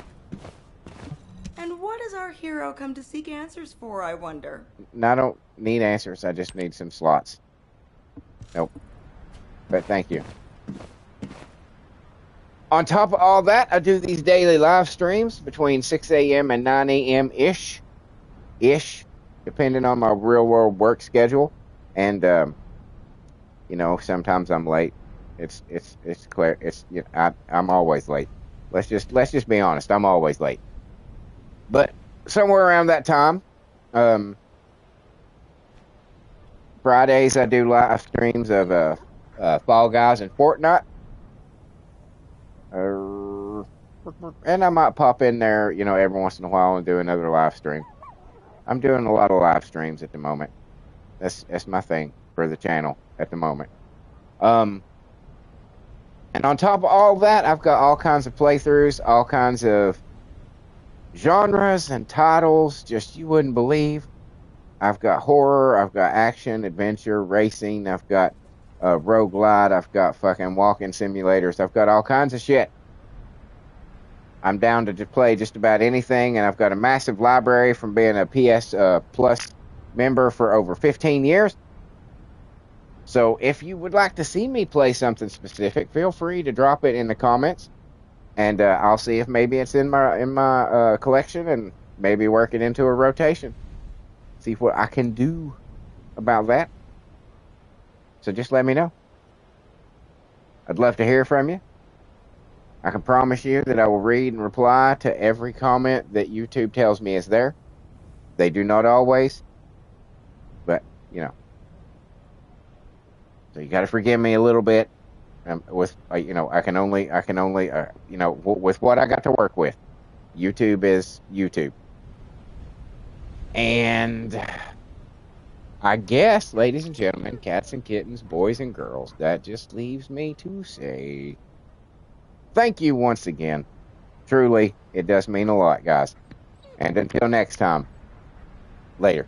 And what does our hero come to seek answers for, I wonder? I don't need answers. I just need some slots. Nope. But thank you. On top of all that, I do these daily live streams between 6 a.m. and 9 a.m. ish, depending on my real world work schedule. And, sometimes I'm late. It's clear. I'm always late. Let's just be honest. I'm always late. But somewhere around that time, Fridays I do live streams of Fall Guys and Fortnite. And I might pop in there, every once in a while and do another live stream. I'm doing a lot of live streams at the moment. That's my thing for the channel at the moment. And on top of all that, I've got all kinds of playthroughs, all kinds of genres and titles, just you wouldn't believe. I've got horror, I've got action, adventure, racing, I've got roguelite, I've got fucking walking simulators, I've got all kinds of shit. I'm down to play just about anything, and I've got a massive library from being a PS Plus member for over 15 years. So if you would like to see me play something specific, feel free to drop it in the comments, and I'll see if maybe it's in my collection, and maybe work it into a rotation. See what I can do about that. So just let me know. I'd love to hear from you. I can promise you that I will read and reply to every comment that YouTube tells me is there. They do not always, but you know. So you got to forgive me a little bit. With you know, I can only you know, with what I got to work with. YouTube is YouTube. And I guess, ladies and gentlemen, cats and kittens, boys and girls, that just leaves me to say thank you once again. Truly, it does mean a lot, guys. And until next time, later.